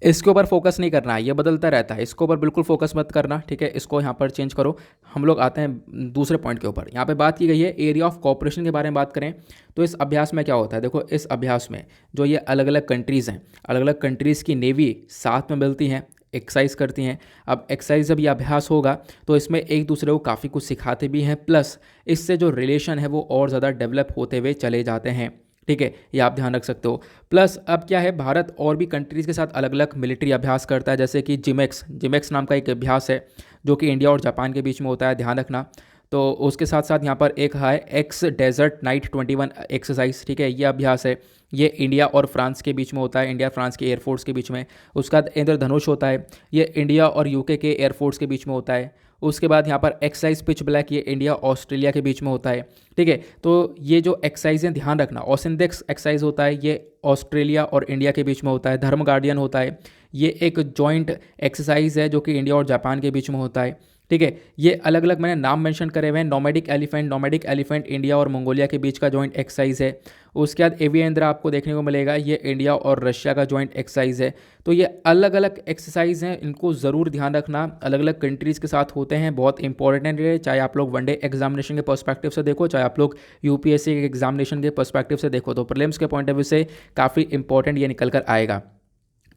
इसके ऊपर फोकस नहीं करना है, ये बदलता रहता है, इसके ऊपर बिल्कुल फोकस मत करना। ठीक है, इसको यहाँ पर चेंज करो। हम लोग आते हैं दूसरे पॉइंट के ऊपर। यहाँ पे बात की गई है एरिया ऑफ कॉपरेशन के बारे में बात करें तो इस अभ्यास में क्या होता है। देखो इस अभ्यास में जो ये अलग अलग कंट्रीज़ हैं, अलग अलग कंट्रीज़ की नेवी साथ में मिलती हैं, एक्सरसाइज करती हैं। अब एक्सरसाइज जब ये अभ्यास होगा तो इसमें एक दूसरे को काफ़ी कुछ सिखाते भी हैं, प्लस इससे जो रिलेशन है वो और ज़्यादा डेवलप होते हुए चले जाते हैं। ठीक है, ये आप ध्यान रख सकते हो। प्लस अब क्या है, भारत और भी कंट्रीज़ के साथ अलग अलग मिलिट्री अभ्यास करता है, जैसे कि जिमेक्स नाम का एक अभ्यास है जो कि इंडिया और जापान के बीच में होता है, ध्यान रखना। तो उसके साथ साथ यहाँ पर एक है एक्स डेजर्ट नाइट 21 एक्सरसाइज। ठीक है, ये अभ्यास है, ये इंडिया और फ्रांस के बीच में होता है, इंडिया फ्रांस के एयरफोर्स के बीच में। उसका बाद इंद्रधनुष होता है, ये इंडिया और यूके के एयरफोर्स के बीच में होता है। उसके बाद यहाँ पर एक्सरसाइज पिच ब्लैक, ये इंडिया ऑस्ट्रेलिया के बीच में होता है। ठीक है, तो ये जो एक्सरसाइज है ध्यान रखना, ओसिंडेक्स एक्सरसाइज होता है, ये ऑस्ट्रेलिया और इंडिया के बीच में होता है। धर्म गार्डियन होता है, ये एक जॉइंट एक्सरसाइज है जो कि इंडिया और जापान के बीच में होता है। ठीक है, ये अलग अलग मैंने नाम मेंशन करे हुए हैं। नोमैडिक एलिफेंट इंडिया और मंगोलिया के बीच का जॉइंट एक्सरसाइज है। उसके बाद एविएंद्रा आपको देखने को मिलेगा, ये इंडिया और रशिया का जॉइंट एक्सरसाइज है। तो ये अलग अलग एक्सरसाइज हैं, इनको ज़रूर ध्यान रखना, अलग अलग कंट्रीज़ के साथ होते हैं, बहुत इंपॉर्टेंट है। चाहे आप लोग वनडे एग्जामिनेशन के पर्सपेक्टिव से देखो, चाहे आप लोग यूपीएससी के एग्जामिनेशन के पर्सपेक्टिव से देखो, तो प्रीलिम्स के पॉइंट ऑफ व्यू से काफ़ी इंपॉर्टेंट ये निकल कर आएगा।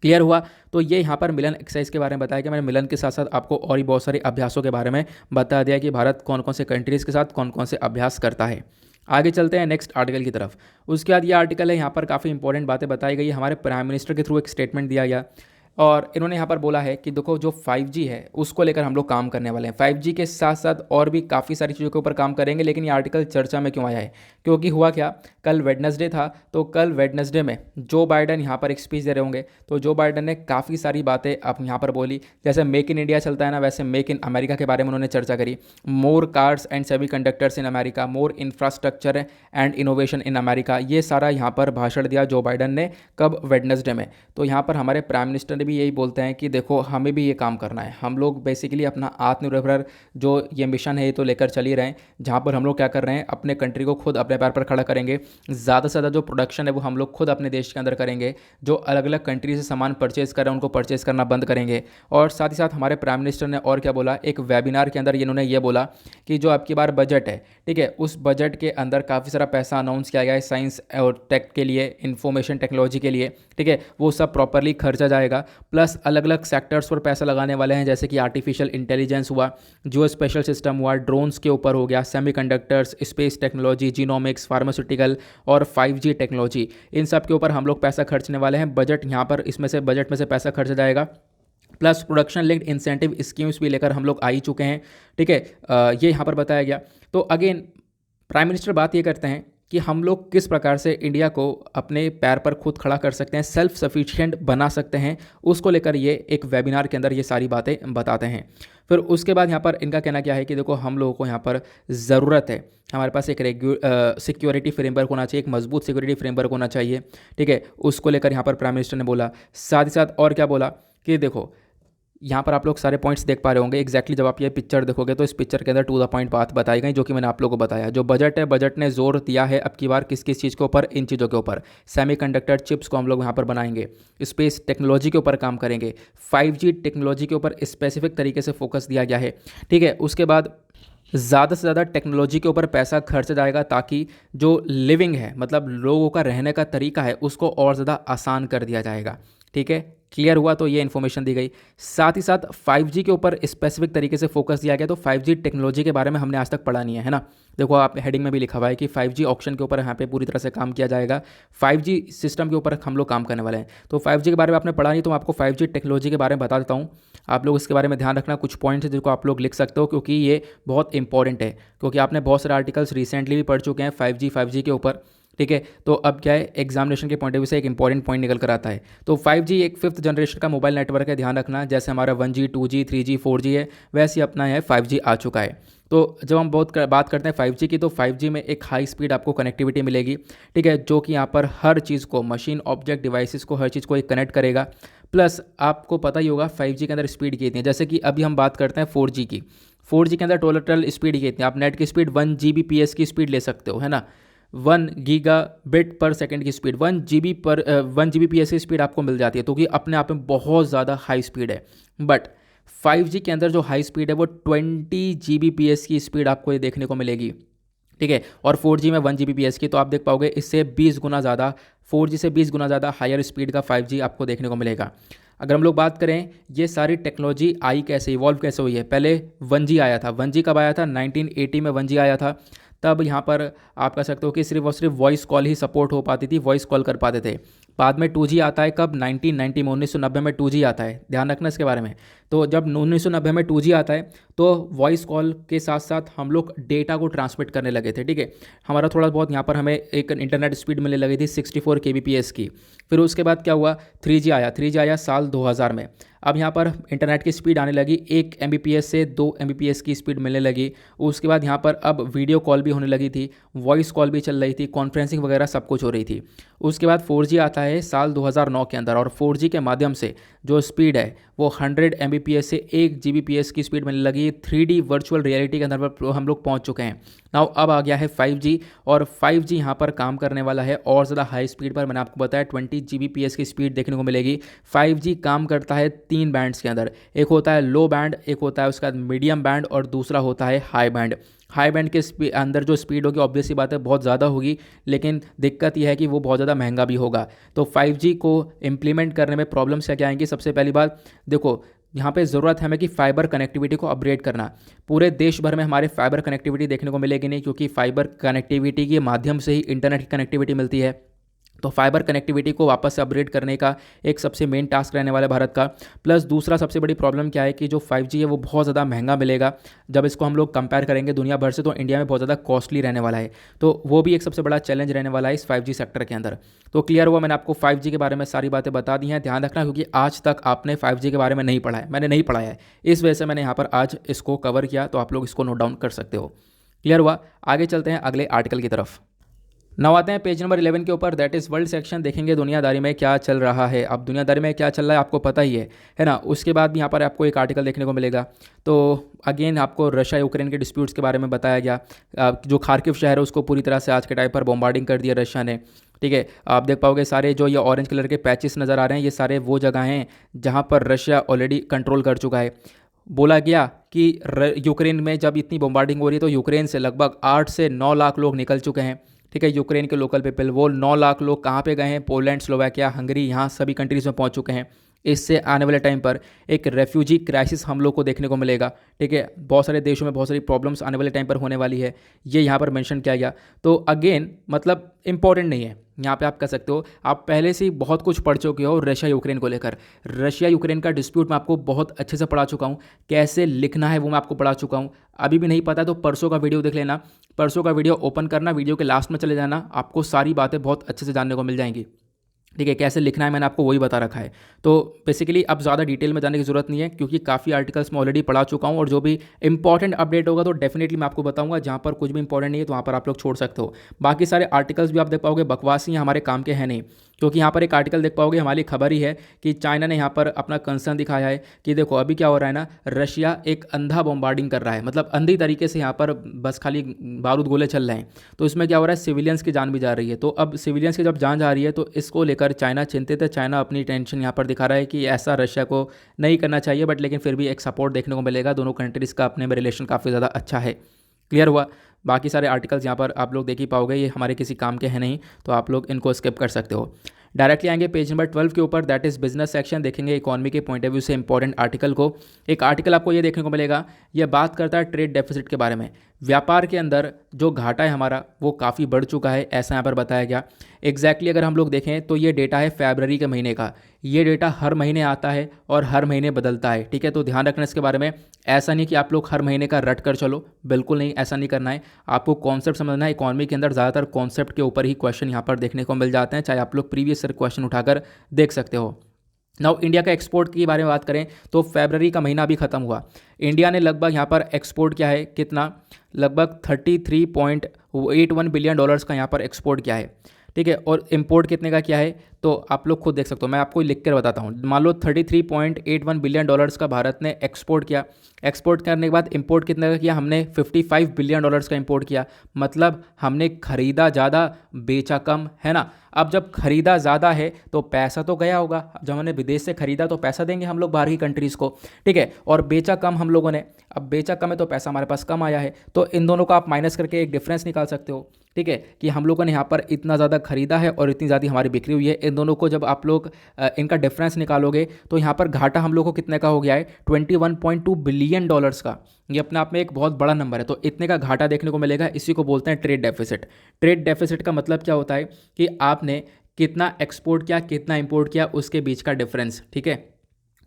क्लियर हुआ। तो ये यहाँ पर मिलन एक्सरसाइज के बारे में बताया कि मैंने मिलन के साथ साथ आपको और भी बहुत सारे अभ्यासों के बारे में बता दिया कि भारत कौन कौन से कंट्रीज़ के साथ कौन कौन से अभ्यास करता है। आगे चलते हैं नेक्स्ट आर्टिकल की तरफ। उसके बाद ये आर्टिकल है, यहाँ पर काफ़ी इंपॉर्टेंट बातें बताई गई। हमारे प्राइम मिनिस्टर के थ्रू एक स्टेटमेंट दिया गया और इन्होंने यहाँ पर बोला है कि देखो जो 5G है उसको लेकर हम लोग काम करने वाले हैं। 5G के साथ साथ और भी काफ़ी सारी चीज़ों के ऊपर काम करेंगे। लेकिन ये आर्टिकल चर्चा में क्यों आया है? क्योंकि हुआ क्या, कल वेडनेसडे था। तो कल वेडनेसडे में जो बाइडन यहाँ पर एक स्पीच दे रहे होंगे, तो जो बाइडन ने काफ़ी सारी बातें अब यहाँ पर बोली। जैसे मेक इन इंडिया चलता है ना, वैसे मेक इन अमेरिका के बारे में उन्होंने चर्चा करी। More cars and semi conductors in America, more infrastructure and innovation in America, ये सारा यहाँ पर भाषण दिया जो बाइडन ने, कब, वेडनेसडे में। तो यहाँ पर हमारे प्राइम मिनिस्टर ने भी यही बोलते हैं कि देखो हमें भी ये काम करना है। हम लोग बेसिकली अपना आत्मनिर्भर जो ये मिशन है ये तो लेकर चल ही रहे हैं, जहाँ पर हम लोग क्या कर रहे हैं, अपने कंट्री को खुद अपने पैर पर खड़ा करेंगे। ज़्यादा से ज़्यादा जो प्रोडक्शन है वो हम लोग खुद अपने देश के अंदर करेंगे। जो अलग अलग कंट्री से सामान परचेज़ कर रहे हैं उनको परचेज़ करना बंद करेंगे। और साथ ही साथ हमारे प्राइम मिनिस्टर ने और क्या बोला, एक वेबिनार के अंदर इन्होंने ये बोला कि जो आपकी बार बजट है, ठीक है, उस बजट के अंदर काफ़ी सारा पैसा अनाउंस किया गया है साइंस और टेक के लिए, इंफॉर्मेशन टेक्नोलॉजी के लिए, ठीक है, वो सब प्रॉपरली खर्चा जाएगा। प्लस अलग अलग सेक्टर्स पर पैसा लगाने वाले हैं, जैसे कि आर्टिफिशियल इंटेलिजेंस हुआ, जो स्पेशल सिस्टम हुआ, ड्रोन्स के ऊपर हो गया, semiconductors, space technology, genomics, pharmaceutical और 5G टेक्नोलॉजी, इन सब के ऊपर हम लोग पैसा खर्चने वाले हैं। बजट यहाँ पर इसमें से बजट में से पैसा खर्चा जाएगा। Plus production linked incentive schemes भी लेकर हम लोग आ ही चुके हैं, ठीक है। ये यहाँ पर बताया गया। तो अगेन प्राइम मिनिस्टर बात ये करते हैं कि हम लोग किस प्रकार से इंडिया को अपने पैर पर खुद खड़ा कर सकते हैं, सेल्फ सफिशिएंट बना सकते हैं, उसको लेकर ये एक वेबिनार के अंदर ये सारी बातें बताते हैं। फिर उसके बाद यहाँ पर इनका कहना क्या है कि देखो हम लोगों को यहाँ पर ज़रूरत है, हमारे पास एक सिक्योरिटी फ्रेमवर्क होना चाहिए, एक मजबूत सिक्योरिटी फ्रेमवर्क होना चाहिए, ठीक है, उसको लेकर यहाँ पर प्राइम मिनिस्टर ने बोला। साथ ही साथ और क्या बोला कि देखो यहाँ पर आप लोग सारे पॉइंट्स देख पा रहे होंगे। एग्जैक्टली जब आप ये पिक्चर देखोगे तो इस पिक्चर के अंदर टू द पॉइंट बात बताई गई, जो कि मैंने आप लोगों को बताया। जो बजट है, बजट ने जोर दिया है अब की बार किस किस चीज़ के ऊपर, इन चीज़ों के ऊपर, सेमीकंडक्टर चिप्स को हम लोग यहाँ पर बनाएंगे, स्पेस टेक्नोलॉजी के ऊपर काम करेंगे, 5G टेक्नोलॉजी के ऊपर स्पेसिफिक तरीके से फोकस दिया गया है, ठीक है। उसके बाद ज़्यादा से ज़्यादा टेक्नोलॉजी के ऊपर पैसा खर्चा जाएगा ताकि जो लिविंग है, मतलब लोगों का रहने का तरीका है, उसको और ज़्यादा आसान कर दिया जाएगा, ठीक है। क्लियर हुआ। तो ये इन्फॉर्मेशन दी गई। साथ ही साथ 5G के ऊपर स्पेसिफिक तरीके से फोकस दिया गया। तो 5G टेक्नोलॉजी के बारे में हमने आज तक पढ़ा नहीं है ना। देखो आप हेडिंग में भी लिखा हुआ है कि 5G ऑप्शन के ऊपर यहाँ पे पूरी तरह से काम किया जाएगा। 5G सिस्टम के ऊपर हम लोग काम करने वाले हैं। तो 5G के बारे में आपने पढ़ा नहीं, तो मैं आपको 5G टेक्नोलॉजी के बारे में बता देता हूँ। आप लोग इसके बारे में ध्यान रखना। कुछ पॉइंट्स हैं जिनको आप लोग लिख सकते हो, क्योंकि ये बहुत इंपॉर्टेंट है, क्योंकि आपने बहुत सारे आर्टिकल्स रिसेंटली भी पढ़ चुके हैं 5G के ऊपर, ठीक है। तो अब क्या है, एग्जामिनेशन के पॉइंट ऑफ व्यू से एक इंपॉर्टेंट पॉइंट निकल कर आता है। तो 5G एक 5th जनरेशन का मोबाइल नेटवर्क है, ध्यान रखना। जैसे हमारा 1G 2G 3G 4G है, वैसे ही अपना है 5G आ चुका है। तो जब हम बात करते हैं 5G की, तो 5G में एक हाई स्पीड आपको कनेक्टिविटी मिलेगी, ठीक है, जो कि यहाँ पर हर चीज़ को, मशीन, ऑब्जेक्ट, डिवाइसेस को, हर चीज़ को एक कनेक्ट करेगा। प्लस आपको पता ही होगा 5G के अंदर स्पीड कितनी है। जैसे कि अभी हम बात करते हैं 4G की। 4G के अंदर टोटल स्पीड कितनी है? आप नेट की स्पीड 1 Gbps की स्पीड ले सकते हो, है ना। 1 गीगाबिट पर सेकंड की स्पीड, 1 Gbps की स्पीड आपको मिल जाती है, तो कि अपने आप में बहुत ज़्यादा हाई स्पीड है। बट 5G के अंदर जो हाई स्पीड है वो 20 Gbps की स्पीड आपको ये देखने को मिलेगी, ठीक है। और 4G में 1 Gbps की, तो आप देख पाओगे इससे 20 गुना ज़्यादा, 4G से 20 गुना ज़्यादा हायर स्पीड का 5G आपको देखने को मिलेगा। अगर हम लोग बात करें ये सारी टेक्नोलॉजी आई कैसे, इवॉल्व कैसे हुई है। पहले 1G आया था। 1G कब आया था? 1980 में 1G आया था। तब यहाँ पर आप कह सकते हो कि सिर्फ और सिर्फ वॉइस कॉल ही सपोर्ट हो पाती थी, वॉइस कॉल कर पाते थे। बाद में 2G आता है, कब? 1990 में, 1990 में 2G आता है, ध्यान रखना इसके बारे में। तो जब 1990 में 2G आता है तो वॉइस कॉल के साथ साथ हम लोग डेटा को ट्रांसमिट करने लगे थे, ठीक है। हमारा थोड़ा बहुत यहाँ पर हमें एक इंटरनेट स्पीड मिलने लगी थी 64 kbps की। फिर उसके बाद क्या हुआ? 3G आया। 3G आया साल 2000 में। अब यहाँ पर इंटरनेट की स्पीड आने लगी, 1 Mbps से 2 Mbps की स्पीड मिलने लगी। उसके बाद यहाँ पर अब वीडियो कॉल भी होने लगी थी, वॉइस कॉल भी चल रही थी, कॉन्फ्रेंसिंग वगैरह सब कुछ हो रही थी। उसके बाद 4G आता है साल 2009 के अंदर, और 4G के माध्यम से जो स्पीड है वो 100 Mbps से 1 Gbps की स्पीड मिलने लगी। 3D वर्चुअल रियलिटी के अंदर हम लोग पहुँच चुके हैं। नाउ अब आ गया है 5G, और 5G यहाँ पर काम करने वाला है और ज़्यादा हाई स्पीड पर। मैंने आपको बताया 20 Gbps की स्पीड देखने को मिलेगी। 5G काम करता है 3 बैंड्स के अंदर, एक होता है लो बैंड, एक होता है उसका मीडियम बैंड, और दूसरा होता है हाई बैंड। हाई बैंड के अंदर जो स्पीड होगी ऑब्वियस सी बात है बहुत ज़्यादा होगी, लेकिन दिक्कत यह है कि वो बहुत ज़्यादा महंगा भी होगा। तो 5G को इम्प्लीमेंट करने में प्रॉब्लम्स क्या क्या आएंगी? सबसे पहली बात देखो, यहाँ पे ज़रूरत है हमें कि फाइबर कनेक्टिविटी को अपग्रेड करना। पूरे देश भर में हमारे फाइबर कनेक्टिविटी देखने को मिलेगी नहीं, क्योंकि फाइबर कनेक्टिविटी के माध्यम से ही इंटरनेट की कनेक्टिविटी मिलती है। तो फाइबर कनेक्टिविटी को वापस से अपग्रेड करने का एक सबसे मेन टास्क रहने वाला है भारत का। प्लस दूसरा सबसे बड़ी प्रॉब्लम क्या है कि जो 5G है वो बहुत ज़्यादा महंगा मिलेगा। जब इसको हम लोग कंपेयर करेंगे दुनिया भर से, तो इंडिया में बहुत ज़्यादा कॉस्टली रहने वाला है। तो वो भी एक सबसे बड़ा चैलेंज रहने वाला है इस 5G सेक्टर के अंदर। तो क्लियर हुआ, मैंने आपको 5G के बारे में सारी बातें बता दी हैं। ध्यान रखना, क्योंकि आज तक आपने 5G के बारे में नहीं पढ़ा है, मैंने नहीं पढ़ाया है, इस वजह से मैंने यहाँ पर आज इसको कवर किया। तो आप लोग इसको नोट डाउन कर सकते हो। क्लियर हुआ? आगे चलते हैं अगले आर्टिकल की तरफ। नौ आते हैं पेज नंबर 11 के ऊपर, दैट इज़ वर्ल्ड सेक्शन। देखेंगे दुनियादारी में क्या चल रहा है। अब दुनियादारी में क्या चल रहा है आपको पता ही है ना। उसके बाद भी यहाँ पर आपको एक आर्टिकल देखने को मिलेगा। तो अगेन आपको रशिया यूक्रेन के डिस्प्यूट्स के बारे में बताया गया। जो खार्किव शहर है उसको पूरी तरह से आज के टाइम पर बॉम्बार्डिंग कर दिया रशिया ने। ठीक है, आप देख पाओगे सारे जो ये ऑरेंज कलर के पैचेस नज़र आ रहे हैं, ये सारे वो जगह हैं जहाँ पर रशिया ऑलरेडी कंट्रोल कर चुका है। बोला गया कि यूक्रेन में जब इतनी बॉम्बार्डिंग हो रही है तो यूक्रेन से लगभग 8 से 9 लाख लोग निकल चुके हैं। ठीक है, यूक्रेन के लोकल पीपल, वो 9 लाख लोग कहाँ पे गए हैं? पोलैंड, स्लोवाकिया, हंगरी, यहाँ सभी कंट्रीज़ में पहुँच चुके हैं। इससे आने वाले टाइम पर एक रेफ्यूजी क्राइसिस हम लोग को देखने को मिलेगा। ठीक है, बहुत सारे देशों में बहुत सारी प्रॉब्लम्स आने वाले टाइम पर होने वाली है, ये यहाँ पर मेंशन किया गया। तो अगेन मतलब इंपॉर्टेंट नहीं है, यहाँ पे आप कह सकते हो आप पहले से ही बहुत कुछ पढ़ चुके हो रशिया यूक्रेन को लेकर। रशिया यूक्रेन का डिस्प्यूट मैं आपको बहुत अच्छे से पढ़ा चुका हूँ, कैसे लिखना है वो मैं आपको पढ़ा चुका हूँ। अभी भी नहीं पता तो परसों का वीडियो देख लेना, परसों का वीडियो ओपन करना, वीडियो के लास्ट में चले जाना, आपको सारी बातें बहुत अच्छे से जानने को मिल जाएंगी। ठीक है, कैसे लिखना है मैंने आपको वही बता रखा है। तो बेसिकली अब ज़्यादा डिटेल में जाने की ज़रूरत नहीं है, क्योंकि काफ़ी आर्टिकल्स मैं ऑलरेडी पढ़ा चुका हूँ। और जो भी इंपॉर्टेंट अपडेट होगा तो डेफिनेटली मैं आपको बताऊंगा। जहाँ पर कुछ भी इंपॉर्टेंट नहीं है तो वहाँ पर आप लोग छोड़ सकते हो। बाकी सारे आर्टिकल्स भी आप देख पाओगे बकवास ही हमारे काम के हैं नहीं, क्योंकि यहाँ पर एक आर्टिकल देख पाओगे हमारी खबर ही है कि चाइना ने यहाँ पर अपना कंसर्न दिखाया है कि देखो अभी क्या हो रहा है ना, रशिया एक अंधा बॉम्बार्डिंग कर रहा है, मतलब अंधी तरीके से यहाँ पर बस खाली बारूद गोले चल रहे हैं। तो इसमें क्या हो रहा है, सिविलियंस की जान भी जा रही है। तो अब सिविलियंस की जब जान जा रही है तो इसको लेकर चाइना चिंतित है। चाइना अपनी टेंशन यहाँ पर दिखा रहा है कि ऐसा रशिया को नहीं करना चाहिए, बट लेकिन फिर भी एक सपोर्ट देखने को मिलेगा। दोनों कंट्रीज़ का अपने में रिलेशन काफ़ी ज़्यादा अच्छा है। क्लियर हुआ? बाकी सारे आर्टिकल्स यहाँ पर आप लोग देख ही पाओगे, ये हमारे किसी काम के हैं नहीं, तो आप लोग इनको स्किप कर सकते हो। डायरेक्टली आएंगे पेज नंबर 12 के ऊपर, दैट इज़ बिजनेस सेक्शन। देखेंगे इकॉनमी के पॉइंट ऑफ व्यू से इंपॉर्टेंट आर्टिकल को। एक आर्टिकल आपको ये देखने को मिलेगा, ये बात करता है ट्रेड डेफिसिट के बारे में। व्यापार के अंदर जो घाटा है हमारा वो काफ़ी बढ़ चुका है, ऐसा यहाँ पर बताया गया। एग्जैक्टली अगर हम लोग देखें तो ये डेटा है फरवरी के महीने का। ये डेटा हर महीने आता है और हर महीने बदलता है। ठीक है, तो ध्यान रखना इसके बारे में। ऐसा नहीं कि आप लोग हर महीने का रट कर चलो, बिल्कुल नहीं, ऐसा नहीं करना है। आपको कॉन्सेप्ट समझना है। इकॉनमी के अंदर ज़्यादातर कॉन्सेप्ट के ऊपर ही क्वेश्चन यहाँ पर देखने को मिल जाते हैं, चाहे आप लोग प्रीवियस ईयर क्वेश्चन उठाकर देख सकते हो। नाउ इंडिया का एक्सपोर्ट के बारे में बात करें तो फरवरी का महीना भी खत्म हुआ। इंडिया ने लगभग यहाँ पर एक्सपोर्ट किया है कितना, लगभग $33.81 बिलियन का यहाँ पर एक्सपोर्ट किया है। ठीक है, और इंपोर्ट कितने का किया है तो आप लोग खुद देख सकते हो, मैं आपको लिख कर बताता हूँ। मान लो $33.81 बिलियन का भारत ने एक्सपोर्ट किया। एक्सपोर्ट करने के बाद इंपोर्ट कितने का किया हमने? $55 बिलियन का इंपोर्ट किया। मतलब हमने खरीदा ज़्यादा बेचा कम, है ना। अब जब खरीदा ज़्यादा है तो पैसा तो गया होगा, जब हमने विदेश से खरीदा तो पैसा देंगे हम लोग बाहर की कंट्रीज़ को। ठीक है, और बेचा कम हम लोगों ने, अब बेचा कम है तो पैसा हमारे पास कम आया है। तो इन दोनों का आप माइनस करके एक डिफरेंस निकाल सकते हो। ठीक है, कि हम लोगों ने यहाँ पर इतना ज़्यादा खरीदा है और इतनी ज़्यादा हमारी बिक्री हुई है। इन दोनों को जब आप लोग इनका डिफरेंस निकालोगे तो यहाँ पर घाटा हम लोग को कितने का हो गया है? $21.2 बिलियन का। ये अपने आप में एक बहुत बड़ा नंबर है। तो इतने का घाटा देखने को मिलेगा, इसी को बोलते हैं ट्रेड डेफिसिट। ट्रेड डेफिसिट का मतलब क्या होता है कि आपने कितना एक्सपोर्ट किया, कितना इंपोर्ट किया, उसके बीच का डिफरेंस। ठीक है,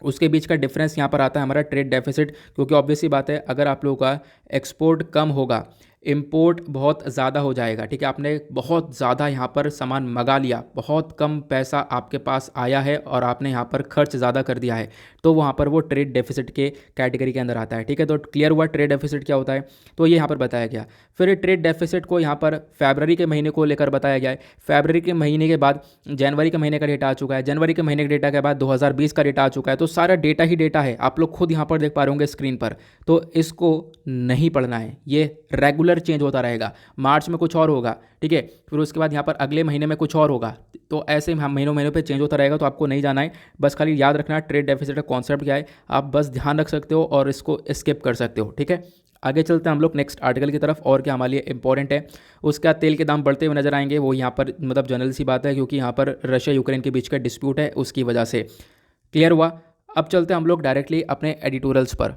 उसके बीच का डिफरेंस यहाँ पर आता है हमारा ट्रेड डेफिसिट। क्योंकि ऑब्वियसली बात है, अगर आप लोगों का एक्सपोर्ट कम होगा, इंपोर्ट बहुत ज़्यादा हो जाएगा। ठीक है, आपने बहुत ज़्यादा यहाँ पर सामान मंगा लिया, बहुत कम पैसा आपके पास आया है और आपने यहाँ पर खर्च ज़्यादा कर दिया है, तो वहाँ पर वो ट्रेड डेफिसिट के कैटेगरी के अंदर आता है। ठीक है, तो क्लियर हुआ ट्रेड डेफिसिट क्या होता है, तो ये यहाँ पर बताया गया। फिर ट्रेड डेफिसिट को यहाँ पर फरवरी के महीने को लेकर बताया गया है। फरवरी के महीने के बाद जनवरी के महीने का डेटा आ चुका है, जनवरी के महीने के डेटा के बाद 2020 का डेटा आ चुका है। तो सारा डेटा ही डेटा है, आप लोग खुद यहाँ पर देख पा रहे होंगे स्क्रीन पर। तो इसको नहीं पढ़ना है, ये रेगुलर चेंज होता रहेगा। मार्च में कुछ और होगा, ठीक है, फिर उसके बाद यहाँ पर अगले महीने में कुछ और होगा। तो ऐसे हम महीनों पे चेंज होता रहेगा। तो आपको नहीं जाना है, बस खाली याद रखना ट्रेड डेफिसिट का कॉन्सेप्ट क्या है, आप बस ध्यान रख सकते हो और इसको स्किप कर सकते हो। ठीक है, आगे चलते हैं हम लोग नेक्स्ट आर्टिकल की तरफ, और क्या हमारे लिए इंपॉर्टेंट है। उसका तेल के दाम बढ़ते हुए नजर आएंगे, वो यहाँ पर मतलब जनरल सी बात है, क्योंकि यहाँ पर रशिया यूक्रेन के बीच का डिस्प्यूट है, उसकी वजह से क्लियर हुआ। अब चलते हैं हम लोग डायरेक्टली अपने एडिटोरियल्स पर।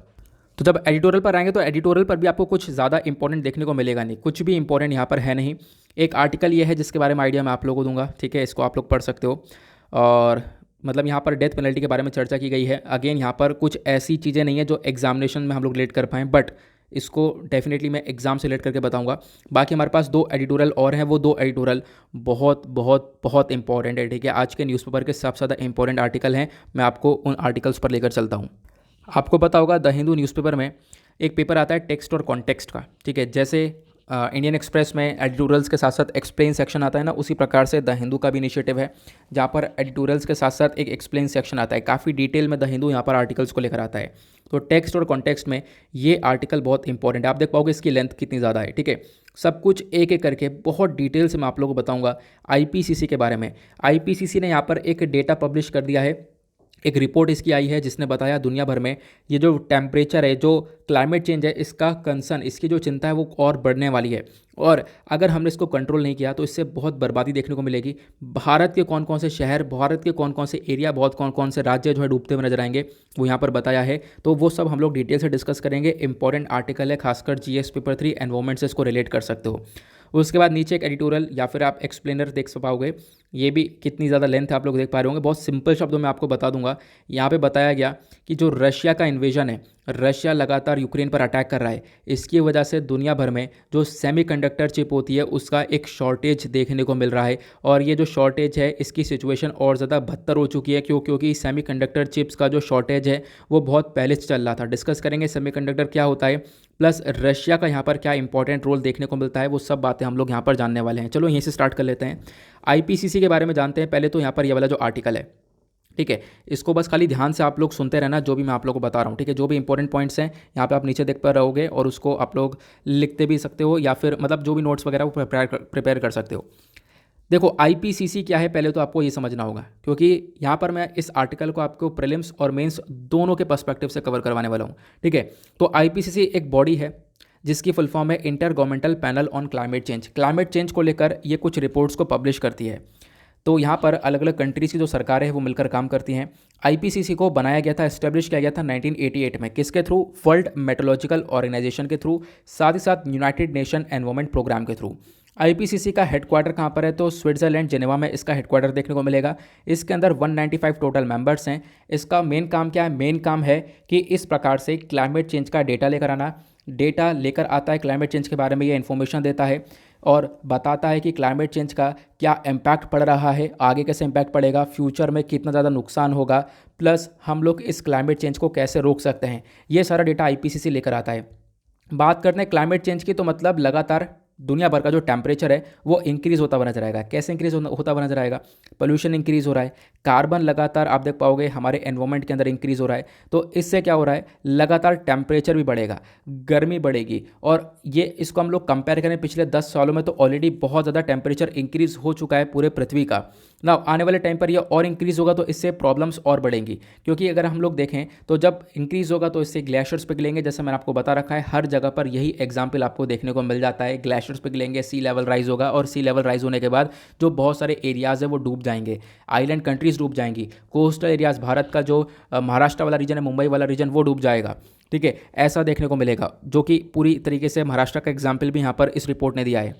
तो जब एडिटोरियल पर आएंगे तो एडिटोरियल पर भी आपको कुछ ज़्यादा इंपॉर्टेंट देखने को मिलेगा नहीं, कुछ भी इंपॉर्टेंट यहाँ पर है नहीं। एक आर्टिकल ये है जिसके बारे में आइडिया मैं आप लोगों को दूंगा, ठीक है, इसको आप लोग पढ़ सकते हो। और मतलब यहाँ पर डेथ पेनल्टी के बारे में चर्चा की गई है। अगेन यहाँ पर कुछ ऐसी चीज़ें नहीं है जो एग्जामिनेशन में हम लोग रिलेट कर पाएँ, बट इसको डेफिनेटली मैं एग्जाम से रिलेट करके बताऊंगा। बाकी हमारे पास 2 एडिटोरियल और हैं, वो 2 एडिटोरियल बहुत बहुत बहुत इंपॉर्टेंट है, ठीक है। आज के न्यूज़पेपर के सबसे ज़्यादा इंपॉर्टेंट आर्टिकल हैं, मैं आपको उन आर्टिकल्स पर लेकर चलता हूँ। आपको पता होगा द हिंदू न्यूज़पेपर में एक पेपर आता है टेक्स्ट और कॉन्टेक्स्ट का, ठीक है। जैसे इंडियन एक्सप्रेस में एडिटोरियल्स के साथ साथ एक्सप्लेन सेक्शन आता है ना, उसी प्रकार से द हिंदू का भी इनिशिएटिव है, जहाँ पर एडिटोरियल्स के साथ साथ एक एक्सप्लेन सेक्शन आता है। काफ़ी डिटेल में द हिंदू यहाँ पर आर्टिकल्स को लेकर आता है। तो टेक्स्ट और कॉन्टेक्स्ट में ये आर्टिकल बहुत इंपॉर्टेंट है। आप देख पाओगे इसकी लेंथ कितनी ज़्यादा है, ठीक है। सब कुछ एक एक करके बहुत डिटेल से मैं आप लोगों को बताऊंगा। आईपीसीसी के बारे में, आईपीसीसी ने यहाँ पर एक डेटा पब्लिश कर दिया है, एक रिपोर्ट इसकी आई है जिसने बताया दुनिया भर में ये जो टेम्परेचर है, जो क्लाइमेट चेंज है, इसका कंसर्न, इसकी जो चिंता है वो और बढ़ने वाली है। और अगर हमने इसको कंट्रोल नहीं किया तो इससे बहुत बर्बादी देखने को मिलेगी। भारत के कौन कौन से शहर, भारत के कौन कौन से एरिया, बहुत कौन कौन से राज्य जो है डूबते हुए नजर आएंगे, वो यहाँ पर बताया है। तो वो सब हम लोग डिटेल से डिस्कस करेंगे। इंपॉर्टेंट आर्टिकल है, खासकर जीएस पेपर 3 एनवायरमेंट से इसको रिलेट कर सकते हो। उसके बाद नीचे एक एडिटोरियल या फिर आप एक्सप्लेनर देख पाओगे। ये भी कितनी ज़्यादा लेंथ है आप लोग देख पा रहे होंगे। बहुत सिंपल शब्दों में आपको बता दूंगा। यहाँ पे बताया गया कि जो रशिया का इन्वेजन है, रशिया लगातार यूक्रेन पर अटैक कर रहा है, इसकी वजह से दुनिया भर में जो सेमीकंडक्टर चिप होती है उसका एक शॉर्टेज देखने को मिल रहा है। और ये जो शॉर्टेज है, इसकी सिचुएशन और ज़्यादा बदतर हो चुकी है। क्योंकि सेमीकंडक्टर चिप्स का जो शॉर्टेज है वो बहुत पहले से चल रहा था। डिस्कस करेंगे सेमीकंडक्टर क्या होता है, प्लस रशिया का यहाँ पर क्या इंपॉर्टेंट रोल देखने को मिलता है, वो सब बातें हम लोग यहाँ पर जानने वाले हैं। चलो यहीं से स्टार्ट कर लेते हैं। आईपीसीसी के बारे में जानते हैं। पहले तो यहाँ पर ये वाला जो आर्टिकल है, ठीक है, इसको बस खाली ध्यान से आप लोग सुनते रहना, जो भी मैं आप लोगों को बता रहा हूँ, ठीक है। जो भी इंपॉर्टेंट पॉइंट्स हैं यहाँ पे आप नीचे देख पा रहोगे, और उसको आप लोग लिखते भी सकते हो, या फिर मतलब जो भी नोट्स वगैरह वो प्रिपेयर कर सकते हो। देखो आईपीसीसी क्या है, पहले तो आपको ये समझना होगा, क्योंकि यहाँ पर मैं इस आर्टिकल को आपको प्रीलिम्स और मेंस दोनों के पर्सपेक्टिव से कवर करवाने वाला हूँ, ठीक है। तो आईपीसीसी एक बॉडी है जिसकी फुल फॉर्म है inter governmental panel on climate change. Climate change को लेकर ये कुछ रिपोर्ट्स को पब्लिश करती है। तो यहाँ पर अलग अलग कंट्रीज़ की जो सरकारें हैं वो मिलकर काम करती हैं। आईपीसीसी को बनाया गया था, एस्टेब्लिश किया गया था 1988 में। किसके थ्रू? वर्ल्ड मेट्रोलॉजिकल ऑर्गेनाइजेशन के थ्रू, साथ ही साथ यूनाइटेड नेशन एनवायरमेंट प्रोग्राम के थ्रू। आईपीसीसी का हेडक्वार्टर कहाँ पर है? तो स्विट्जरलैंड जेनेवा में इसका हेडक्वार्टर देखने को मिलेगा। इसके अंदर 195 टोटल मेंबर्स हैं। इसका मेन काम क्या है? मेन काम है कि इस प्रकार से क्लाइमेट चेंज का डेटा लेकर आना, डेटा लेकर आता है क्लाइमेट चेंज के बारे में, ये इन्फॉर्मेशन देता है और बताता है कि क्लाइमेट चेंज का क्या इम्पैक्ट पड़ रहा है, आगे कैसे इम्पैक्ट पड़ेगा, फ्यूचर में कितना ज़्यादा नुकसान होगा, प्लस हम लोग इस क्लाइमेट चेंज को कैसे रोक सकते हैं। ये सारा डेटा आईपीसीसी लेकर आता है। बात करते हैं क्लाइमेट चेंज की, तो मतलब लगातार दुनिया भर का जो टेम्परेचर है वो इंक्रीज़ होता हुआ नजर आएगा। कैसे इंक्रीज़ होता हुआ नजर आएगा? पोल्यूशन इंक्रीज़ हो रहा है, कार्बन लगातार आप देख पाओगे हमारे एनवायरनमेंट के अंदर इंक्रीज़ हो रहा है। तो इससे क्या हो रहा है? लगातार टेम्परेचर भी बढ़ेगा, गर्मी बढ़ेगी। और ये इसको हम लोग कंपेयर करें पिछले 10 सालों में, तो ऑलरेडी बहुत ज़्यादा टेम्परेचर इंक्रीज़ हो चुका है पूरे पृथ्वी का ना। आने वाले टाइम पर ये और इंक्रीज़ होगा तो इससे प्रॉब्लम्स और बढ़ेंगी। क्योंकि अगर हम लोग देखें तो जब इंक्रीज़ होगा तो इससे ग्लेशियर्स पिघलेंगे, जैसे मैंने आपको बता रखा है। हर जगह पर यही एग्जाम्पल आपको देखने को मिल जाता है। ग्लेशियर्स पिघलेंगे, सी लेवल राइज होगा, और सी लेवल राइज होने के बाद जो बहुत सारे एरियाज़ है वो डूब जाएंगे, आइलैंड कंट्रीज़ डूब जाएंगी, कोस्टल एरियाज़, भारत का जो महाराष्ट्र वाला रीजन है, मुंबई वाला रीजन, वो डूब जाएगा, ठीक है। ऐसा देखने को मिलेगा, जो कि पूरी तरीके से महाराष्ट्र का एग्जाम्पल भी यहाँ पर इस रिपोर्ट ने दिया है।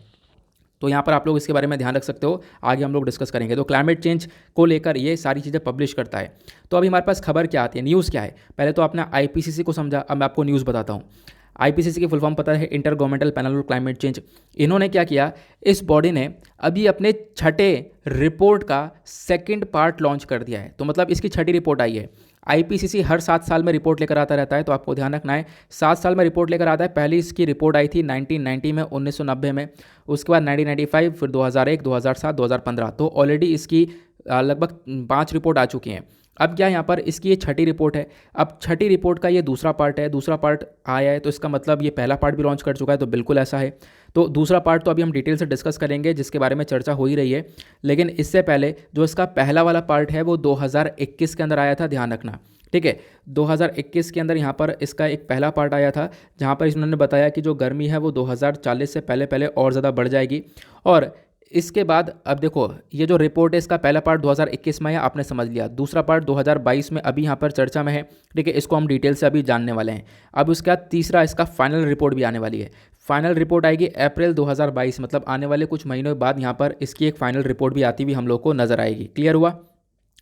तो यहाँ पर आप लोग इसके बारे में ध्यान रख सकते हो, आगे हम लोग डिस्कस करेंगे। तो क्लाइमेट चेंज को लेकर ये सारी चीज़ें पब्लिश करता है। तो अभी हमारे पास खबर क्या आती है, न्यूज़ क्या है? पहले तो आपने आईपीसीसी को समझा, अब मैं आपको न्यूज़ बताता हूँ। आईपीसीसी की फुल फॉर्म पता है, inter governmental panel on climate change. इन्होंने क्या किया, इस बॉडी ने अभी अपने छठे रिपोर्ट का सेकंड पार्ट लॉन्च कर दिया है। तो मतलब इसकी छठी रिपोर्ट आई है। आईपीसीसी हर 7 साल में रिपोर्ट लेकर आता रहता है, तो आपको ध्यान रखना है 7 साल में रिपोर्ट लेकर आता है। पहली इसकी रिपोर्ट आई थी 1990 में, 1990 में। उसके बाद 1995, फिर 2001, 2007, 2015। तो ऑलरेडी इसकी लगभग 5 रिपोर्ट आ चुकी हैं। अब क्या यहाँ पर इसकी ये छठी रिपोर्ट है। अब छठी रिपोर्ट का ये दूसरा पार्ट है, दूसरा पार्ट आया है, तो इसका मतलब ये पहला पार्ट भी लॉन्च कर चुका है। तो बिल्कुल ऐसा है। तो दूसरा पार्ट तो अभी हम डिटेल से डिस्कस करेंगे, जिसके बारे में चर्चा हो ही रही है। लेकिन इससे पहले जो इसका पहला वाला पार्ट है वो 2021 के अंदर आया था, ध्यान रखना। ठीक है। 2021 के अंदर यहाँ पर इसका एक पहला पार्ट आया था जहाँ पर इन्होंने बताया कि जो गर्मी है वो 2040 से पहले पहले और ज़्यादा बढ़ जाएगी। और इसके बाद अब देखो ये जो रिपोर्ट है इसका पहला पार्ट 2021 में है, आपने समझ लिया। दूसरा पार्ट 2022 में अभी यहाँ पर चर्चा में है, ठीक है, इसको हम डिटेल से अभी जानने वाले हैं। अब उसके बाद तीसरा इसका फाइनल रिपोर्ट भी आने वाली है। फाइनल रिपोर्ट आएगी अप्रैल 2022, मतलब आने वाले कुछ महीनों बाद यहाँ पर इसकी एक फाइनल रिपोर्ट भी आती हुई हम लोग को नजर आएगी। क्लियर हुआ?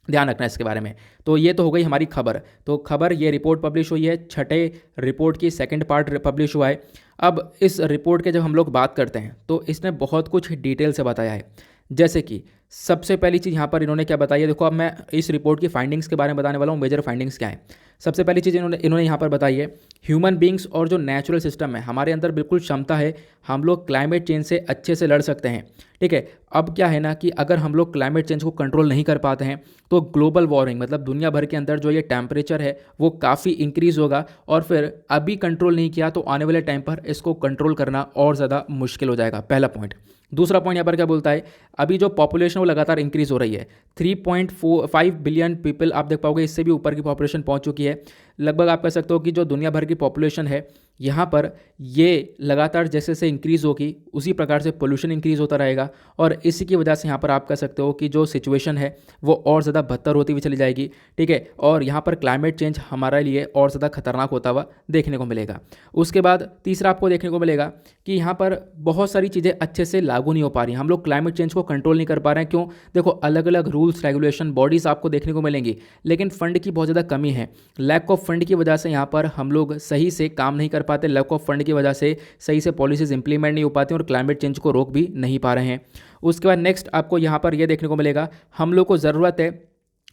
ध्यान रखना इसके बारे में। तो ये तो हो गई हमारी खबर। तो खबर ये रिपोर्ट पब्लिश हुई है, छठे रिपोर्ट की सेकंड पार्ट पब्लिश हुआ है। अब इस रिपोर्ट के जब हम लोग बात करते हैं तो इसने बहुत कुछ डिटेल से बताया है। जैसे कि सबसे पहली चीज़ यहाँ पर इन्होंने क्या बताई है, देखो अब मैं इस रिपोर्ट की फाइंडिंग्स के बारे में बताने वाला हूँ, मेजर फाइंडिंग्स क्या है। सबसे पहली चीज़ इन्होंने यहाँ पर बताई है, ह्यूमन बींग्स और जो नेचुरल सिस्टम है हमारे अंदर बिल्कुल क्षमता है, हम लोग क्लाइमेट चेंज से अच्छे से लड़ सकते हैं। ठीक है, अब क्या है ना कि अगर हम लोग क्लाइमेट चेंज को कंट्रोल नहीं कर पाते हैं तो ग्लोबल वार्मिंग मतलब दुनिया भर के अंदर जो ये टेम्परेचर है वो काफ़ी इंक्रीज़ होगा, और फिर अभी कंट्रोल नहीं किया तो आने वाले टाइम पर इसको कंट्रोल करना और ज़्यादा मुश्किल हो जाएगा। पहला पॉइंट। दूसरा पॉइंट यहाँ पर क्या बोलता है, अभी जो पॉपुलेशन वो लगातार इंक्रीज़ हो रही है, 3.45 बिलियन पीपल आप देख पाओगे, इससे भी ऊपर की पॉपुलेशन पहुँच चुकी है। लगभग आप कह सकते हो कि जो दुनिया भर की पॉपुलेशन है यहाँ पर ये लगातार जैसे जैसे इंक्रीज़ होगी उसी प्रकार से पोल्यूशन इंक्रीज़ होता रहेगा, और इसी की वजह से यहाँ पर आप कह सकते हो कि जो सिचुएशन है वो और ज़्यादा बदतर होती हुई चली जाएगी। ठीक है, और यहाँ पर क्लाइमेट चेंज हमारे लिए और ज़्यादा खतरनाक होता हुआ देखने को मिलेगा। उसके बाद तीसरा आपको देखने को मिलेगा कि यहाँ पर बहुत सारी चीज़ें अच्छे से लागू नहीं हो पा रही, हम लोग क्लाइमेट चेंज को कंट्रोल नहीं कर पा रहे हैं। क्यों? देखो अलग अलग रूल्स रेगुलेशन बॉडीज़ आपको देखने को मिलेंगी, लेकिन फंड की बहुत ज़्यादा कमी है। लैक ऑफ फंड की वजह से यहाँ पर हम लोग सही से काम नहीं कर पाते, लैक ऑफ फंड की वजह से सही से पॉलिसीज इंप्लीमेंट नहीं हो पाती और क्लाइमेट चेंज को रोक भी नहीं पा रहे हैं। उसके बाद नेक्स्ट आपको यहाँ पर यह देखने को मिलेगा, हम लोग को ज़रूरत है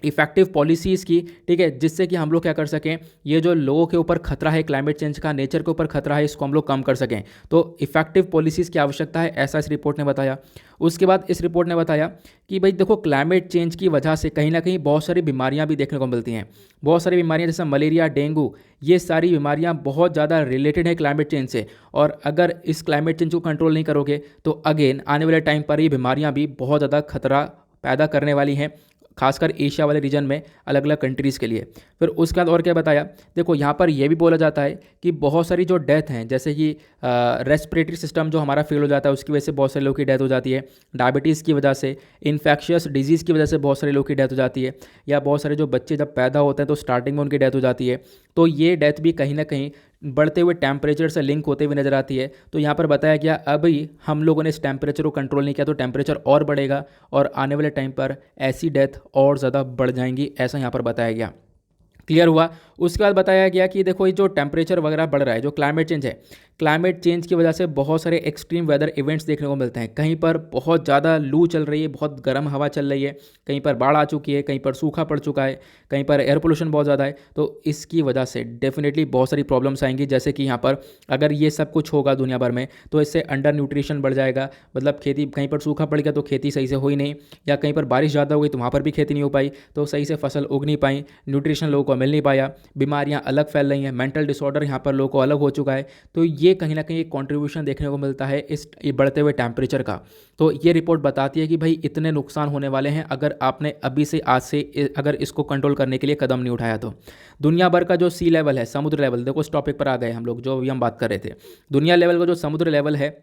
इफेक्टिव पॉलिसीज़ की। ठीक है, जिससे कि हम लोग क्या कर सकें, ये जो लोगों के ऊपर खतरा है क्लाइमेट चेंज का, नेचर के ऊपर खतरा है, इसको हम लोग कम कर सकें। तो इफेक्टिव पॉलिसीज़ की आवश्यकता है, ऐसा इस रिपोर्ट ने बताया। उसके बाद इस रिपोर्ट ने बताया कि भाई देखो क्लाइमेट चेंज की वजह से कहीं ना कहीं बहुत सारी बीमारियां भी देखने को मिलती हैं। बहुत सारी बीमारियां जैसे मलेरिया, डेंगू, ये सारी बीमारियां बहुत ज़्यादा रिलेटेड है क्लाइमेट चेंज से। और अगर इस क्लाइमेट चेंज को कंट्रोल नहीं करोगे तो अगेन आने वाले टाइम पर ये बीमारियां भी बहुत ज़्यादा खतरा पैदा करने वाली हैं, खासकर एशिया वाले रीजन में अलग अलग कंट्रीज़ के लिए। फिर उसके बाद और क्या बताया, देखो यहाँ पर यह भी बोला जाता है कि बहुत सारी जो डेथ हैं, जैसे कि रेस्पिरेटरी सिस्टम जो हमारा फेल हो जाता है उसकी वजह से बहुत सारे लोगों की डेथ हो जाती है, डायबिटीज़ की वजह से, इन्फेक्शियस डिजीज़ की वजह से बहुत सारे लोगों की डेथ हो जाती है, या बहुत सारे जो बच्चे जब पैदा होते हैं तो स्टार्टिंग में उनकी डेथ हो जाती है। तो ये डेथ भी कहीं ना कहीं बढ़ते हुए टेम्परेचर से लिंक होते हुए नजर आती है। तो यहाँ पर बताया गया अभी हम लोगों ने इस टेम्परेचर को कंट्रोल नहीं किया तो टेम्परेचर और बढ़ेगा और आने वाले टाइम पर ऐसी डेथ और ज़्यादा बढ़ जाएंगी, ऐसा यहाँ पर बताया गया। क्लियर हुआ? उसके बाद बताया गया कि देखो ये जो टेम्परेचर वगैरह बढ़ रहा है, जो क्लाइमेट चेंज है, क्लाइमेट चेंज की वजह से बहुत सारे एक्सट्रीम वेदर इवेंट्स देखने को मिलते हैं। कहीं पर बहुत ज़्यादा लू चल रही है, बहुत गर्म हवा चल रही है, कहीं पर बाढ़ आ चुकी है, कहीं पर सूखा पड़ चुका है, कहीं पर एयर पोल्यूशन बहुत ज़्यादा है। तो इसकी वजह से डेफिनेटली बहुत सारी प्रॉब्लम्स आएंगी। जैसे कि यहाँ पर अगर ये सब कुछ होगा दुनिया भर में तो इससे अंडर न्यूट्रिशन बढ़ जाएगा, मतलब खेती, कहीं पर सूखा पड़ गया तो खेती सही से हुई नहीं, या कहीं पर बारिश ज़्यादा हो गई तो वहाँ पर भी खेती नहीं हो पाई, तो सही से फसल उग नहीं पाई, न्यूट्रिशन लोगों को मिल नहीं पाया, बीमारियां अलग फैल रही हैं, मेंटल डिसऑर्डर यहाँ पर लोगों को अलग हो चुका है। तो ये कहीं ना कहीं एक कंट्रीब्यूशन देखने को मिलता है इस बढ़ते हुए टेम्परेचर का। तो ये रिपोर्ट बताती है कि भाई इतने नुकसान होने वाले हैं अगर आपने अभी से आज से अगर इसको कंट्रोल करने के लिए कदम नहीं उठाया तो। दुनिया भर का जो सी लेवल है, समुद्र लेवल, देखो इस टॉपिक पर आ गए हम लोग, जो अभी हम बात कर रहे थे, दुनिया लेवल का जो समुद्र लेवल है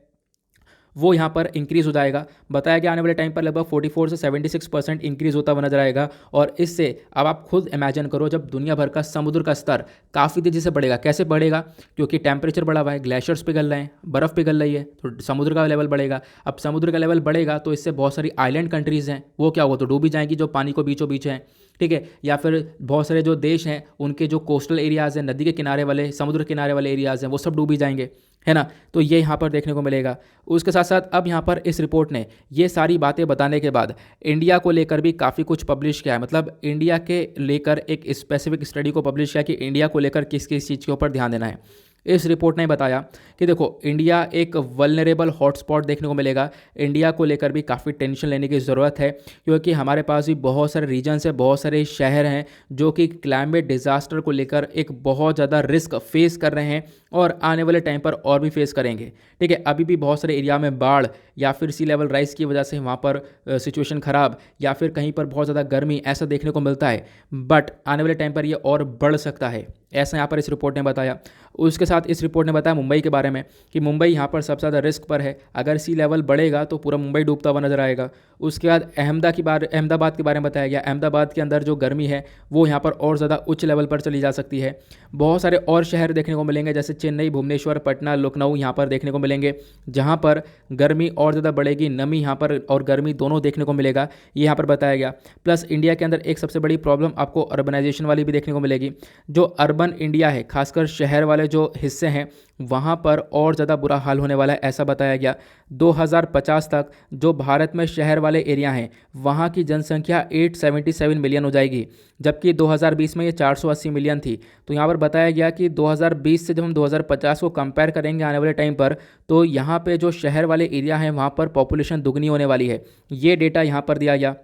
वो यहाँ पर इंक्रीज़ हो जाएगा। बताया कि आने वाले टाइम पर लगभग 44 से 76% इंक्रीज़ होता हुआ नजर आएगा। और इससे अब आप खुद इमेजिन करो, जब दुनिया भर का समुद्र का स्तर काफ़ी तेज़ी से बढ़ेगा। कैसे बढ़ेगा? क्योंकि टेम्परेचर बढ़ा हुआ है, ग्लेशियर्स पिघल रहे हैं, बर्फ़ पिघल रही है, तो समुद्र का लेवल बढ़ेगा। अब समुद्र का लेवल बढ़ेगा तो इससे बहुत सारी आइलैंड कंट्रीज़ हैं वो क्या होगा, तो डूबी जाएंगी, जो पानी को बीचों बीच हैं। ठीक है, या फिर बहुत सारे जो देश हैं उनके जो कोस्टल एरियाज़ हैं, नदी के किनारे वाले, समुद्र किनारे वाले एरियाज़ हैं, वो सब डूबी जाएंगे, है ना। तो ये यहाँ पर देखने को मिलेगा। उसके साथ साथ अब यहाँ पर इस रिपोर्ट ने ये सारी बातें बताने के बाद इंडिया को लेकर भी काफ़ी कुछ पब्लिश किया है, मतलब इंडिया के लेकर एक स्पेसिफिक स्टडी को पब्लिश किया कि इंडिया को लेकर किस किस चीज़ के ऊपर ध्यान देना है। इस रिपोर्ट ने बताया कि देखो इंडिया एक वल्नरेबल हॉटस्पॉट देखने को मिलेगा। इंडिया को लेकर भी काफ़ी टेंशन लेने की ज़रूरत है, क्योंकि हमारे पास भी बहुत सारे रीजन्स हैं, बहुत सारे शहर हैं जो कि क्लाइमेट डिज़ास्टर को लेकर एक बहुत ज़्यादा रिस्क फेस कर रहे हैं और आने वाले टाइम पर और भी फेस करेंगे। ठीक है, अभी भी बहुत सारे एरिया में बाढ़ या फिर सी लेवल राइज की वजह से वहाँ पर सिचुएशन ख़राब या फिर कहीं पर बहुत ज़्यादा गर्मी ऐसा देखने को मिलता है, बट आने वाले टाइम पर ये और बढ़ सकता है, ऐसा यहाँ पर इस रिपोर्ट ने बताया। उसके साथ इस रिपोर्ट ने बताया मुंबई के बारे में कि मुंबई यहाँ पर सबसे ज़्यादा रिस्क पर है, अगर सी लेवल बढ़ेगा तो पूरा मुंबई डूबता हुआ नजर आएगा। उसके बाद अहमदाबाद के बारे में बताया गया, अहमदाबाद के अंदर जो गर्मी है वो यहाँ पर और ज़्यादा उच्च लेवल पर चली जा सकती है। बहुत सारे और शहर देखने को मिलेंगे जैसे चेन्नई, भुवनेश्वर, पटना, लखनऊ यहाँ पर देखने को मिलेंगे, जहाँ पर गर्मी और ज़्यादा बढ़ेगी, नमी यहाँ पर और गर्मी दोनों देखने को मिलेगा, ये यहाँ पर बताया गया। प्लस इंडिया के अंदर एक सबसे बड़ी प्रॉब्लम आपको अर्बनाइजेशन वाली भी देखने को मिलेगी। जो अर्बन इंडिया है, खासकर शहर वाले जो हिस्से हैं वहाँ पर और ज़्यादा बुरा हाल होने वाला है, ऐसा बताया गया। 2050 तक जो भारत में शहर वाले एरिया हैं वहाँ की जनसंख्या 877 मिलियन हो जाएगी, जबकि 2020 में ये 480 मिलियन थी। तो यहाँ पर बताया गया कि 2020 से जब हम 2050 को कंपेयर करेंगे आने वाले टाइम पर, तो यहाँ पे जो शहर वाले एरिया हैं वहाँ पर पॉपुलेशन दुगनी होने वाली है, ये डेटा यहाँ पर दिया गया।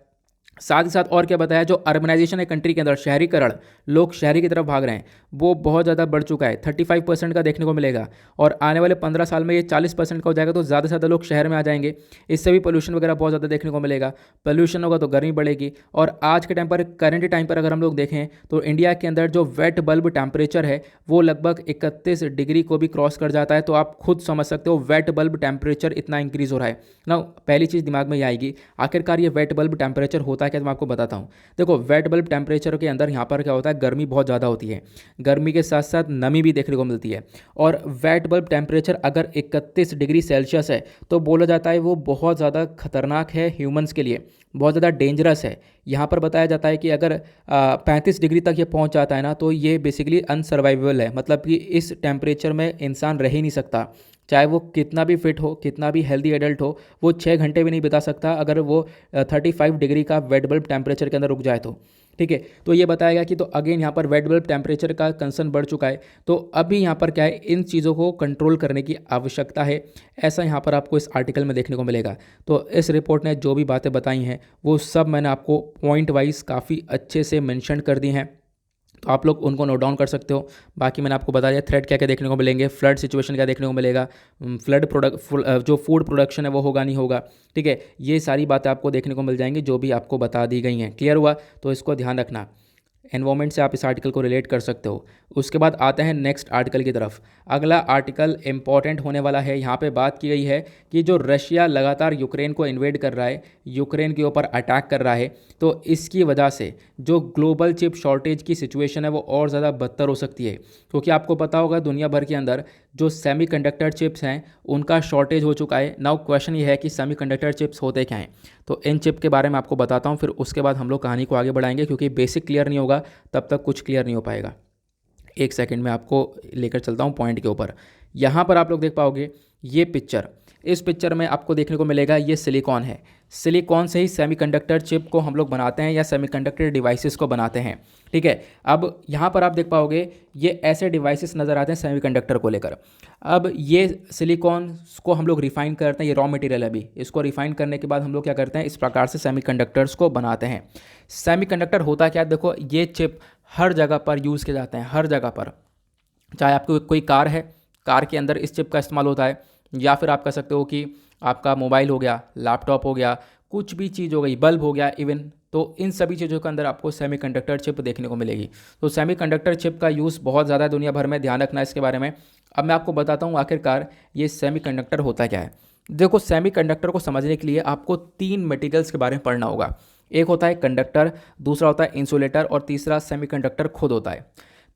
साथ ही साथ और क्या बताया, जो अर्बनाइजेशन है कंट्री के अंदर, शहरीकरण, लोग शहरी की तरफ भाग रहे हैं, वो बहुत ज़्यादा बढ़ चुका है, 35% का देखने को मिलेगा और आने वाले 15 साल में ये 40% का हो जाएगा। तो ज़्यादा से ज़्यादा लोग शहर में आ जाएंगे, इससे भी पोल्यूशन वगैरह बहुत ज़्यादा देखने को मिलेगा। पोल्यूशन होगा तो गर्मी बढ़ेगी। और आज के टाइम पर, करंट टाइम पर अगर हम लोग देखें तो इंडिया के अंदर जो वेट बल्ब टेम्परेचर है वो लगभग 31 डिग्री को भी क्रॉस कर जाता है। तो आप खुद समझ सकते हो वेट बल्ब टेम्परेचर इतना इंक्रीज हो रहा है ना। पहली चीज़ दिमाग में ये आएगी, आखिरकार ये वेट बल्ब टेम्परेचर होता है क्या, तो मैं आपको बताता हूँ। देखो वेट बल्ब टेम्परेचर के अंदर यहाँ पर क्या होता है, गर्मी बहुत ज़्यादा होती है, गर्मी के साथ साथ नमी भी देखने को मिलती है। और वेट बल्ब टेम्परेचर अगर 31 डिग्री सेल्सियस है तो बोला जाता है वो बहुत ज़्यादा खतरनाक है ह्यूमंस के लिए, बहुत ज़्यादा डेंजरस है। यहाँ पर बताया जाता है कि अगर 35 डिग्री तक ये पहुँच जाता है ना तो ये बेसिकली अनसर्वाइवेबल है, मतलब कि इस टेम्परेचर में इंसान रह ही नहीं सकता, चाहे वो कितना भी फिट हो, कितना भी हेल्दी एडल्ट हो, वो 6 घंटे भी नहीं बिता सकता अगर वो 35 डिग्री का वेट बल्ब टेम्परेचर के अंदर रुक जाए तो। ठीक है, तो ये बताया गया कि तो अगेन यहाँ पर वेट बल्ब टेम्परेचर का कंसर्न बढ़ चुका है। तो अभी यहाँ पर क्या है, इन चीज़ों को कंट्रोल करने की आवश्यकता है, ऐसा यहाँ पर आपको इस आर्टिकल में देखने को मिलेगा। तो इस रिपोर्ट ने जो भी बातें बताई हैं वो सब मैंने आपको पॉइंट वाइज काफ़ी अच्छे से मेंशन कर दी हैं, तो आप लोग उनको नोट डाउन कर सकते हो। बाकी मैंने आपको बता दिया थ्रेट क्या क्या देखने को मिलेंगे, फ्लड सिचुएशन क्या देखने को मिलेगा, जो फूड प्रोडक्शन है वो होगा नहीं होगा। ठीक है, ये सारी बातें आपको देखने को मिल जाएंगी जो भी आपको बता दी गई हैं। क्लियर हुआ, तो इसको ध्यान रखना। एनवायरमेंट से आप इस आर्टिकल को रिलेट कर सकते हो। उसके बाद आते हैं नेक्स्ट आर्टिकल की तरफ। अगला आर्टिकल इंपॉर्टेंट होने वाला है। यहाँ पे बात की गई है कि जो रशिया लगातार यूक्रेन को इन्वेड कर रहा है, यूक्रेन के ऊपर अटैक कर रहा है, तो इसकी वजह से जो ग्लोबल चिप शॉर्टेज की सिचुएशन है वो और ज़्यादा बदतर हो सकती है, क्योंकि आपको पता होगा दुनिया भर के अंदर जो सेमीकंडक्टर चिप्स हैं उनका शॉर्टेज हो चुका है। नाउ क्वेश्चन ये है कि सेमीकंडक्टर चिप्स होते क्या हैं, तो इन चिप के बारे में आपको बताता हूँ, फिर उसके बाद हम लोग कहानी को आगे बढ़ाएंगे, क्योंकि बेसिक क्लियर नहीं होगा तब तक कुछ क्लियर नहीं हो पाएगा। एक सेकंड में आपको लेकर चलता हूँ पॉइंट के ऊपर। यहाँ पर आप लोग देख पाओगे ये पिक्चर, इस पिक्चर में आपको देखने को मिलेगा ये सिलिकॉन है। सिलिकॉन से ही सेमीकंडक्टर चिप को हम लोग बनाते हैं या सेमीकंडक्टर डिवाइसेस को बनाते हैं। ठीक है, अब यहाँ पर आप देख पाओगे ये ऐसे डिवाइसेस नज़र आते हैं सेमीकंडक्टर को लेकर। अब ये सिलिकॉन को हम लोग रिफाइन करते हैं, ये रॉ मटेरियल है अभी, इसको रिफाइन करने के बाद हम लोग क्या करते हैं, इस प्रकार से सेमीकंडक्टर्स को बनाते हैं। सेमीकंडक्टर होता क्या है, देखो ये चिप हर जगह पर यूज़ किए जाते हैं, हर जगह पर। चाहे आपको कोई कार है, कार के अंदर इस चिप का इस्तेमाल होता है, या फिर आप कह सकते हो कि आपका मोबाइल हो गया, लैपटॉप हो गया, कुछ भी चीज़ हो गई, बल्ब हो गया इवन, तो इन सभी चीज़ों के अंदर आपको सेमीकंडक्टर चिप देखने को मिलेगी। तो सेमीकंडक्टर चिप का यूज़ बहुत ज़्यादा दुनिया भर में, ध्यान रखना इसके बारे में। अब मैं आपको बताता हूँ आखिरकार ये सेमीकंडक्टर होता क्या है। देखो सेमीकंडक्टर को समझने के लिए आपको 3 मटेरियल्स के बारे में पढ़ना होगा। एक होता है कंडक्टर, दूसरा होता है इंसुलेटर और तीसरा सेमीकंडक्टर खुद होता है।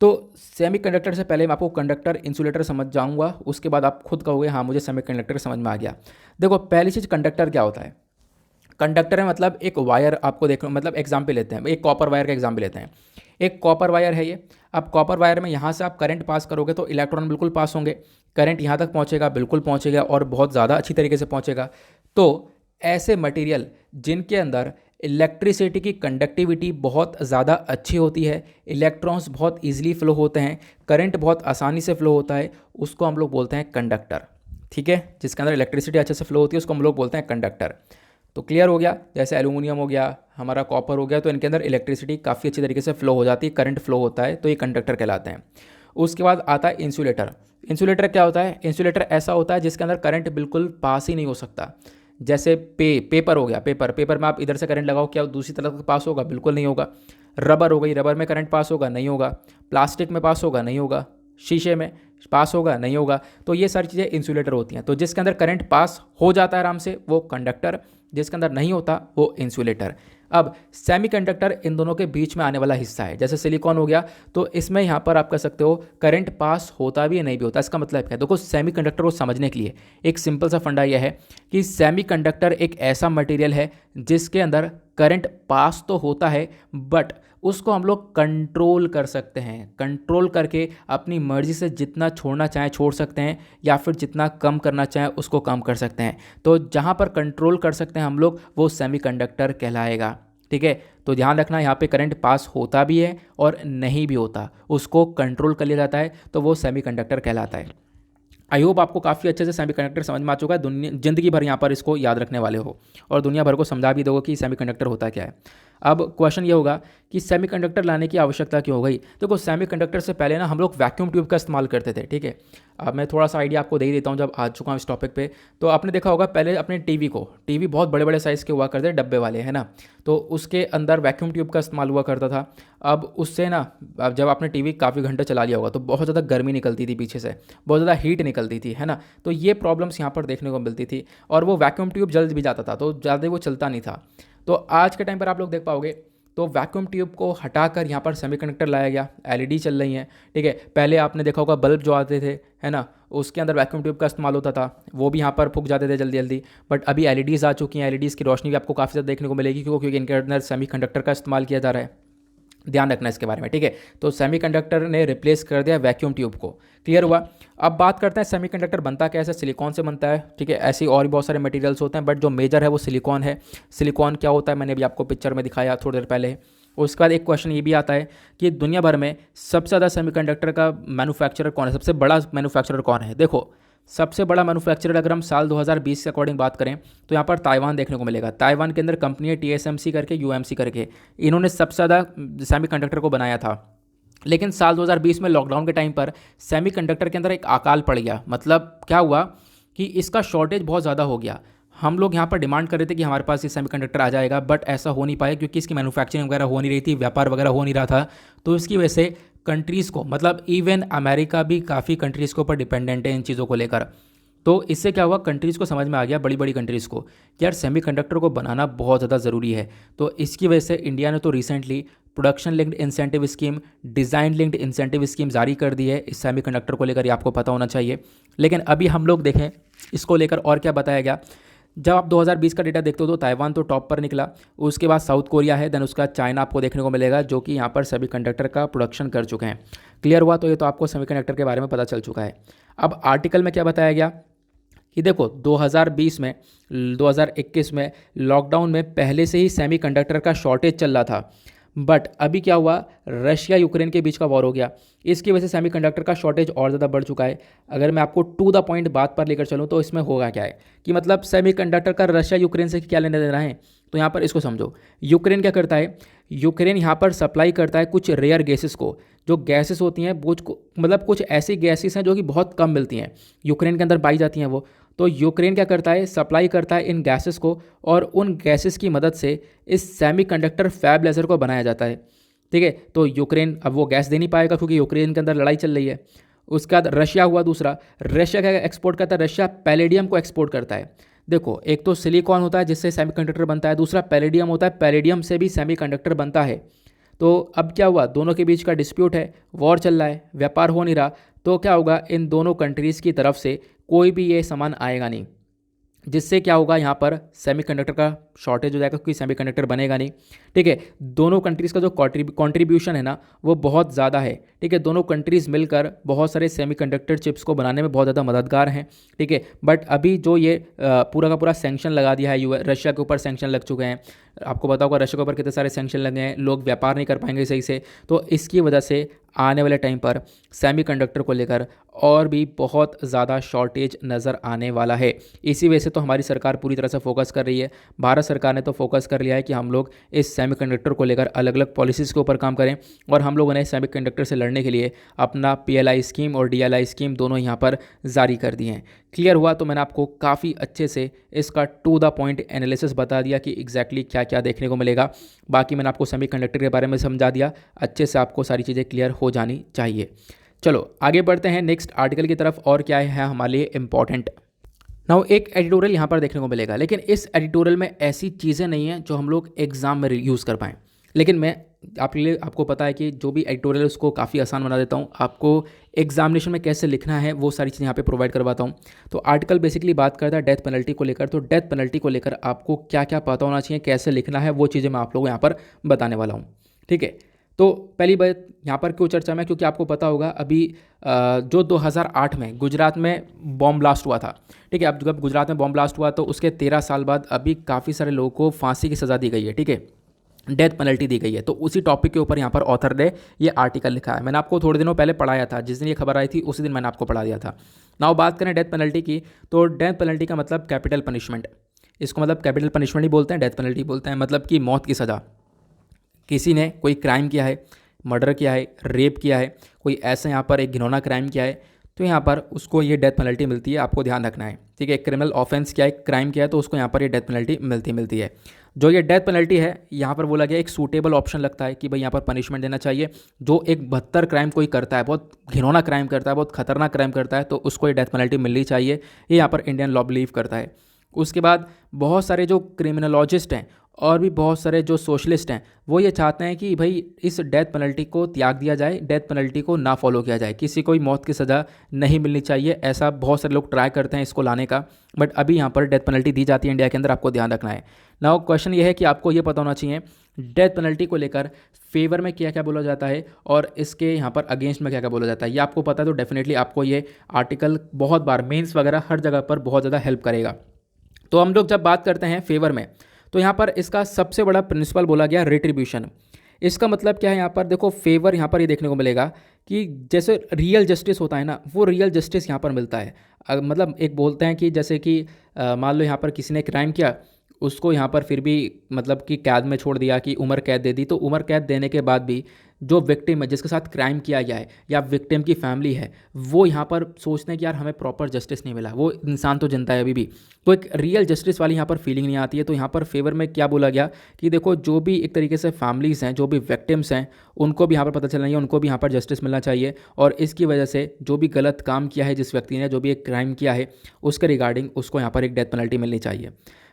तो सेमीकंडक्टर से पहले मैं आपको कंडक्टर इंसुलेटर समझ जाऊंगा, उसके बाद आप खुद कहोगे हाँ मुझे सेमीकंडक्टर समझ में आ गया। देखो पहली चीज़ कंडक्टर क्या होता है। कंडक्टर है मतलब एक वायर, आपको देखो मतलब एग्जाम्पल लेते हैं, एक कॉपर वायर का एग्जाम्पल लेते हैं। एक कॉपर वायर है ये। अब कॉपर वायर में यहाँ से आप करंट पास करोगे तो इलेक्ट्रॉन बिल्कुल पास होंगे, करंट यहाँ तक पहुँचेगा, बिल्कुल पहुँचेगा और बहुत ज़्यादा अच्छी तरीके से पहुँचेगा। तो ऐसे मटेरियल जिनके अंदर इलेक्ट्रिसिटी की कंडक्टिविटी बहुत ज़्यादा अच्छी होती है, इलेक्ट्रॉन्स बहुत ईजिली फ्लो होते हैं, करंट बहुत आसानी से फ्लो होता है, उसको हम लोग बोलते हैं कंडक्टर। ठीक है, जिसके अंदर इलेक्ट्रिसिटी अच्छे से फ्लो होती है उसको हम लोग बोलते हैं कंडक्टर। तो क्लियर हो गया, जैसे एल्यूमिनियम हो गया, हमारा कॉपर हो गया, तो इनके अंदर इलेक्ट्रिसिटी काफ़ी अच्छी तरीके से फ्लो हो जाती है, करंट फ्लो होता है, तो ये कंडक्टर कहलाते हैं। उसके बाद आता है इंसुलेटर। इंसुलेटर क्या होता है? इंसुलेटर ऐसा होता है जिसके अंदर करंट बिल्कुल पास ही नहीं हो सकता। जैसे पेपर हो गया, पेपर में आप इधर से करंट लगाओ, क्या दूसरी तरफ पास होगा? बिल्कुल नहीं होगा। रबर हो गई, रबर में करंट पास होगा? नहीं होगा। प्लास्टिक में पास होगा? नहीं होगा। शीशे में पास होगा? नहीं होगा। तो ये सारी चीज़ें इंसुलेटर होती हैं। तो जिसके अंदर करंट पास हो जाता है आराम से वो कंडक्टर, जिसके अंदर नहीं होता वो इंसुलेटर। अब सेमीकंडक्टर इन दोनों के बीच में आने वाला हिस्सा है। जैसे सिलिकॉन हो गया, तो इसमें यहाँ पर आप कह सकते हो करंट पास होता भी है नहीं भी होता। इसका मतलब क्या है? देखो, सेमीकंडक्टर को समझने के लिए एक सिंपल सा फंडा यह है कि सेमीकंडक्टर एक ऐसा मटेरियल है जिसके अंदर करंट पास तो होता है, बट उसको हम लोग कंट्रोल कर सकते हैं। कंट्रोल करके अपनी मर्जी से जितना छोड़ना चाहें छोड़ सकते हैं, या फिर जितना कम करना चाहें उसको कम कर सकते हैं। तो जहाँ पर कंट्रोल कर सकते हैं हम लोग, वो सेमीकंडक्टर कहलाएगा। ठीक है, तो ध्यान रखना, यहाँ पे करंट पास होता भी है और नहीं भी होता, उसको कंट्रोल कर लिया जाता है, तो वो सेमीकंडक्टर कहलाता है। आई होप आपको काफ़ी अच्छे से सेमीकंडक्टर समझ में आ चुका है। दुनिया जिंदगी भर यहाँ पर इसको याद रखने वाले हो और दुनिया भर को समझा भी दोगे कि सेमीकंडक्टर होता क्या है। अब क्वेश्चन ये होगा कि सेमीकंडक्टर लाने की आवश्यकता क्यों हो गई? देखो, सेमीकंडक्टर से पहले ना हम लोग वैक्यूम ट्यूब का इस्तेमाल करते थे। ठीक है, अब मैं थोड़ा सा आइडिया आपको दे ही देता हूँ जब आ चुका हूँ इस टॉपिक पे। तो आपने देखा होगा पहले अपने टीवी बहुत बड़े बड़े साइज़ के हुआ करते, डब्बे वाले, है ना। तो उसके अंदर वैक्यूम ट्यूब का इस्तेमाल हुआ करता था। अब उससे ना, अब जब आपने टीवी काफ़ी घंटे चला लिया होगा तो बहुत ज़्यादा गर्मी निकलती थी पीछे से, बहुत ज़्यादा हीट निकलती थी, है ना। तो ये प्रॉब्लम्स यहाँ पर देखने को मिलती थी, और वो वैक्यूम ट्यूब जल्द भी जाता था, तो ज़्यादा वो चलता नहीं था। तो आज के टाइम पर आप लोग देख पाओगे तो वैक्यूम ट्यूब को हटाकर यहाँ पर सेमीकंडक्टर लाया गया, एलईडी चल रही हैं। ठीक है, पहले आपने देखा होगा बल्ब जो आते थे, है ना, उसके अंदर वैक्यूम ट्यूब का इस्तेमाल होता था, वो भी यहाँ पर फूक जाते थे जल्दी जल्दी। बट अभी एलईडीज़ आ चुकी हैं, एलईडीज़ की रोशनी भी आपको काफ़ी ज़्यादा देखने को मिलेगी, क्योंकि इनके अंदर सेमीकंडक्टर का इस्तेमाल किया जा रहा है। ध्यान रखना इसके बारे में। ठीक है, तो सेमीकंडक्टर ने रिप्लेस कर दिया वैक्यूम ट्यूब को। क्लियर हुआ? अब बात करते हैं सेमीकंडक्टर बनता कैसे। सिलिकॉन से बनता है। ठीक है, ऐसे और भी बहुत सारे मटेरियल्स होते हैं, बट जो मेजर है वो सिलिकॉन है। सिलिकॉन क्या होता है मैंने अभी आपको पिक्चर में दिखाया थोड़ी देर पहले। उसके बाद एक क्वेश्चन ये भी आता है कि दुनिया भर में सबसे ज़्यादा सेमीकंडक्टर का मैन्युफैक्चरर कौन है, सबसे बड़ा मैन्युफैक्चरर कौन है? देखो, सबसे बड़ा मैन्युफैक्चरर अगर हम साल 2020 के अकॉर्डिंग बात करें तो यहाँ पर ताइवान देखने को मिलेगा। ताइवान के अंदर कंपनी है TSMC करके, UMC करके, इन्होंने सबसे ज़्यादा सेमीकंडक्टर को बनाया था। लेकिन साल 2020 में लॉकडाउन के टाइम पर सेमीकंडक्टर के अंदर एक अकाल पड़ गया। मतलब क्या हुआ कि इसका शॉर्टेज बहुत ज़्यादा हो गया। हम लोग यहाँ पर डिमांड कर रहे थे कि हमारे पास ये सेमीकंडक्टर आ जाएगा, बट ऐसा हो नहीं पाया क्योंकि इसकी मैन्युफैक्चरिंग वगैरह हो नहीं रही थी, व्यापार वगैरह हो नहीं रहा था। तो इसकी वजह से कंट्रीज़ को, मतलब इवन अमेरिका भी काफ़ी कंट्रीज़ के ऊपर डिपेंडेंट है इन चीज़ों को लेकर। तो इससे क्या हुआ, कंट्रीज़ को समझ में आ गया, बड़ी बड़ी कंट्रीज़ को, कि यार सेमीकंडक्टर को बनाना बहुत ज़्यादा ज़रूरी है। तो इसकी वजह से इंडिया ने तो recently production linked incentive scheme, design linked incentive scheme जारी कर दी है इस सेमीकंडक्टर को लेकर, ये आपको पता होना चाहिए। लेकिन अभी हम लोग देखें इसको लेकर और क्या बताया गया। जब आप 2020 का डेटा देखते हो तो ताइवान तो टॉप पर निकला, उसके बाद साउथ कोरिया है, देन उसका चाइना आपको देखने को मिलेगा, जो कि यहाँ पर सेमीकंडक्टर का प्रोडक्शन कर चुके हैं। क्लियर हुआ? तो ये तो आपको सेमीकंडक्टर के बारे में पता चल चुका है। अब आर्टिकल में क्या बताया गया कि देखो 2020 में, 2021 में लॉकडाउन में पहले से ही सेमीकंडक्टर का शॉर्टेज चल रहा था, बट अभी क्या हुआ, रशिया यूक्रेन के बीच का वॉर हो गया, इसकी वजह से सेमीकंडक्टर का शॉर्टेज और ज़्यादा बढ़ चुका है। अगर मैं आपको टू द पॉइंट बात पर लेकर चलूँ तो इसमें होगा क्या है कि मतलब सेमीकंडक्टर का रशिया यूक्रेन से क्या लेने देना है। तो यहाँ पर इसको समझो, यूक्रेन क्या करता है, यूक्रेन यहाँ पर सप्लाई करता है कुछ रेयर गैसेस को। जो गैसेस होती हैं वो मतलब कुछ ऐसी गैसेस हैं जो कि बहुत कम मिलती हैं, यूक्रेन के अंदर पाई जाती हैं वो। तो यूक्रेन क्या करता है, सप्लाई करता है इन गैसेस को, और उन गैसेस की मदद से इस सेमीकंडक्टर फैब लेज़र को बनाया जाता है। ठीक है, तो यूक्रेन अब वो गैस दे नहीं पाएगा क्योंकि यूक्रेन के अंदर लड़ाई चल रही है। उसके बाद रशिया हुआ दूसरा, रशिया क्या एक्सपोर्ट करता है, रशिया पैलेडियम को एक्सपोर्ट करता है। देखो, एक तो सिलिकॉन होता है जिससे सेमीकंडक्टर बनता है, दूसरा पैलेडियम होता है, पैलेडियम से भी सेमीकंडक्टर बनता है। तो अब क्या हुआ, दोनों के बीच का डिस्प्यूट है, वॉर चल रहा है, व्यापार हो नहीं रहा, तो क्या होगा, इन दोनों कंट्रीज़ की तरफ से कोई भी ये सामान आएगा नहीं। जिससे क्या होगा, यहाँ पर सेमीकंडक्टर का शॉर्टेज हो जाएगा क्योंकि सेमीकंडक्टर बनेगा नहीं। ठीक है, दोनों कंट्रीज़ का जो कंट्रीब्यूशन है ना वो बहुत ज़्यादा है। ठीक है, दोनों कंट्रीज़ मिलकर बहुत सारे सेमीकंडक्टर चिप्स को बनाने में बहुत ज़्यादा मददगार हैं। ठीक है, बट अभी जो ये पूरा का पूरा सैंक्शन लगा दिया है, रशिया के ऊपर सैंक्शन लग चुके हैं। आपको पता होगा रशिया के ऊपर कितने सारे सैंक्शन लगे हैं, लोग व्यापार नहीं कर पाएंगे सही से। तो इसकी वजह से आने वाले टाइम पर सेमीकंडक्टर को लेकर और भी बहुत ज़्यादा शॉर्टेज नज़र आने वाला है। इसी वजह से तो हमारी सरकार पूरी तरह से फोकस कर रही है। भारत सरकार ने तो फोकस कर लिया है कि हम लोग इस सेमीकंडक्टर को लेकर अलग अलग पॉलिसीज़ के ऊपर काम करें, और हम लोगों ने सेमीकंडक्टर से लड़ने के लिए अपना PLI स्कीम और DLI स्कीम दोनों यहाँ पर जारी कर दिए हैं। क्लियर हुआ? तो मैंने आपको काफ़ी अच्छे से इसका टू द पॉइंट एनालिसिस बता दिया कि एग्जैक्टली क्या क्या देखने को मिलेगा। बाकी मैंने आपको सेमीकंडक्टर के बारे में समझा दिया, अच्छे से आपको सारी चीज़ें क्लियर हो जानी चाहिए। चलो आगे बढ़ते हैं नेक्स्ट आर्टिकल की तरफ, और क्या है हमारे लिए इम्पॉर्टेंट। नाउ एक एडिटोरियल यहाँ पर देखने को मिलेगा, लेकिन इस एडिटोरियल में ऐसी चीज़ें नहीं हैं जो हम लोग एग्ज़ाम में यूज़ कर पाएँ। लेकिन मैं आपके लिए, आपको पता है कि जो भी एडिटोरियल है उसको काफ़ी आसान बना देता हूँ। आपको एग्जामिनेशन में कैसे लिखना है वो सारी चीज़ें यहाँ पे प्रोवाइड करवाता हूँ। तो आर्टिकल बेसिकली बात करता है डेथ पेनल्टी को लेकर। तो डेथ पेनल्टी को लेकर आपको क्या क्या पता होना चाहिए, कैसे लिखना है, वो चीज़ें मैं आप लोगों को यहाँ पर बताने वाला हूँ। ठीक है, तो पहली बात यहाँ पर क्यों चर्चा में, क्योंकि आपको पता होगा अभी जो 2008 में गुजरात में बॉम्ब ब्लास्ट हुआ था। ठीक है, अब जब गुजरात में बॉम्ब ब्लास्ट हुआ तो उसके 13 साल बाद अभी काफ़ी सारे लोगों को फांसी की सज़ा दी गई है। ठीक है, डेथ पेनल्टी दी गई है। तो उसी टॉपिक के ऊपर यहाँ पर ऑथर ने ये आर्टिकल लिखा है। मैंने आपको थोड़े दिनों पहले पढ़ाया था, जिस दिन ये खबर आई थी उसी दिन मैंने आपको पढ़ा दिया था। नाउ बात करें डेथ पेनल्टी की, तो डेथ पेनल्टी का मतलब कैपिटल पनिशमेंट। इसको मतलब कैपिटल पनिशमेंट ही बोलते हैं, डेथ पेनल्टी बोलते हैं, मतलब कि मौत की सज़ा। किसी ने कोई क्राइम किया है, मर्डर किया है, रेप किया है, कोई ऐसा यहाँ पर एक घिनौना क्राइम किया है, तो यहाँ पर उसको ये डेथ पेनल्टी मिलती है। आपको ध्यान रखना है। ठीक है, क्रिमिनल ऑफेंस किया है, क्राइम किया है, तो उसको यहाँ पर ये डेथ पेनल्टी मिलती है। जो ये डेथ पेनल्टी है, यहाँ पर बोला गया एक सूटेबल ऑप्शन लगता है कि भाई यहाँ पर पनिशमेंट देना चाहिए। जो एक 72 क्राइम कोई करता है, बहुत घिनौना क्राइम करता है, बहुत खतरनाक क्राइम करता है, तो उसको ये डेथ पेनल्टी मिलनी चाहिए। ये यहाँ पर इंडियन लॉ बिलीव करता है। उसके बाद बहुत सारे जो क्रिमिनोलॉजिस्ट हैं और भी बहुत सारे जो सोशलिस्ट हैं, वो ये चाहते हैं कि भाई इस डेथ पेनल्टी को त्याग दिया जाए, डेथ पेनल्टी को ना फॉलो किया जाए, किसी को भी मौत की सज़ा नहीं मिलनी चाहिए। ऐसा बहुत सारे लोग ट्राई करते हैं इसको लाने का, बट अभी यहाँ पर डेथ पेनल्टी दी जाती है इंडिया के अंदर। आपको ध्यान रखना है। नाउ क्वेश्चन ये है कि आपको ये पता होना चाहिए डेथ पेनल्टी को लेकर फेवर में क्या क्या बोला जाता है और इसके यहाँ पर अगेंस्ट में क्या क्या बोला जाता है। ये आपको पता है तो डेफिनेटली आपको ये आर्टिकल बहुत बार मेंस वगैरह हर जगह पर बहुत ज़्यादा हेल्प करेगा। तो हम लोग जब बात करते हैं फेवर में, तो यहाँ पर इसका सबसे बड़ा प्रिंसिपल बोला गया रिट्रीब्यूशन। इसका मतलब क्या है, यहाँ पर देखो फेवर यहाँ पर ये देखने को मिलेगा कि जैसे रियल जस्टिस होता है ना, वो रियल जस्टिस यहाँ पर मिलता है। मतलब एक बोलते हैं कि जैसे कि मान लो यहाँ पर किसी ने क्राइम किया, उसको यहाँ पर फिर भी मतलब कि कैद में छोड़ दिया, कि उम्र कैद दे दी, तो उम्र कैद देने के बाद भी जो विक्टिम है जिसके साथ क्राइम किया गया है या विक्टिम की फैमिली है, वो यहाँ पर सोचते हैं कि यार हमें प्रॉपर जस्टिस नहीं मिला, वो इंसान तो जिंदा है अभी भी, तो एक रियल जस्टिस वाली यहाँ पर फीलिंग नहीं आती है। तो यहाँ पर फेवर में क्या बोला गया कि देखो जो भी एक तरीके से फैमिलीज़ हैं, जो भी विक्टिम्स हैं, उनको भी यहाँ पर पता चलना चाहिए, उनको भी यहाँ पर जस्टिस मिलना चाहिए। और इसकी वजह से जो भी गलत काम किया है जिस व्यक्ति ने, जो भी एक क्राइम किया है, उसके रिगार्डिंग उसको यहाँ पर एक डेथ पेनल्टी मिलनी चाहिए।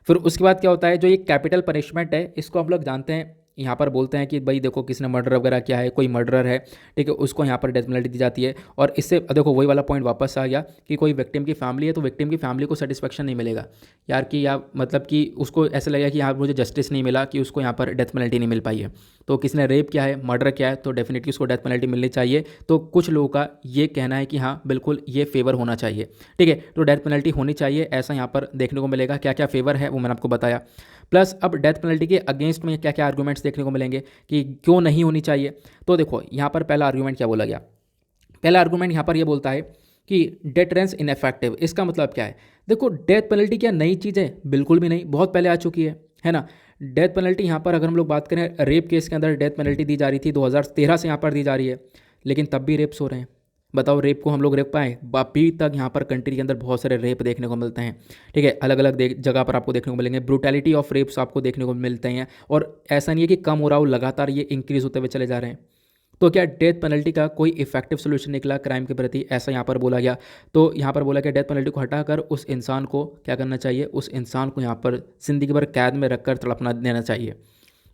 फिर उसके बाद क्या होता है, जो ये कैपिटल पनिशमेंट है, इसको हम लोग जानते हैं, यहाँ पर बोलते हैं कि भाई देखो किसने मर्डर वगैरह किया है, कोई मर्डरर है, ठीक है, उसको यहाँ पर डेथ पेनल्टी दी जाती है। और इससे देखो वही वाला पॉइंट वापस आ गया कि कोई विक्टिम की फैमिली है, तो विक्टिम की फैमिली को सेटिस्फेक्शन नहीं मिलेगा यार, कि या मतलब कि उसको ऐसा लगेगा कि यहाँ मुझे जस्टिस नहीं मिला, कि उसको यहाँ पर डेथ पेनल्टी नहीं मिल पाई है। तो किसने रेप किया है, मर्डर किया है, तो डेफिनेटली उसको डेथ पेनल्टी मिलनी चाहिए। तो कुछ लोगों का ये कहना है कि हाँ बिल्कुल ये फेवर होना चाहिए। ठीक है, तो डेथ पेनल्टी होनी चाहिए, ऐसा यहाँ पर देखने को मिलेगा। क्या क्या फेवर है वो मैंने आपको बताया। प्लस अब डेथ पेनल्टी के अगेंस्ट में क्या क्या आर्गूमेंट्स देखने को मिलेंगे कि क्यों नहीं होनी चाहिए। तो देखो यहाँ पर पहला आर्गूमेंट क्या बोला गया, पहला आर्गूमेंट यहाँ पर ये बोलता है कि डेटरेंस इनएफेक्टिव। इसका मतलब क्या है, देखो डेथ पेनल्टी क्या नई चीज़ है, बिल्कुल भी नहीं, बहुत पहले आ चुकी है ना। डेथ पेनल्टी यहाँ पर अगर हम लोग बात करें, रेप केस के अंदर डेथ पेनल्टी दी जा रही थी 2013 से यहाँ पर दी जा रही है, लेकिन तब भी रेप्स हो रहे हैं। बताओ रेप को हम लोग रेप पाए, अभी तक यहाँ पर कंट्री के अंदर बहुत सारे रेप देखने को मिलते हैं। ठीक है, अलग अलग जगह पर आपको देखने को मिलेंगे, ब्रूटैलिटी ऑफ रेप्स आपको देखने को मिलते हैं। और ऐसा नहीं है कि कम हो रहा हो, लगातार ये इंक्रीज होते हुए चले जा रहे हैं। तो क्या डेथ पेनल्टी का कोई इफेक्टिव सोल्यूशन निकला क्राइम के प्रति, ऐसा यहाँ पर बोला गया। तो यहाँ पर बोला कि डेथ पेनल्टी को हटाकर उस इंसान को क्या करना चाहिए, उस इंसान को यहाँ पर ज़िंदगी भर कैद में रखकर तड़पना देना चाहिए।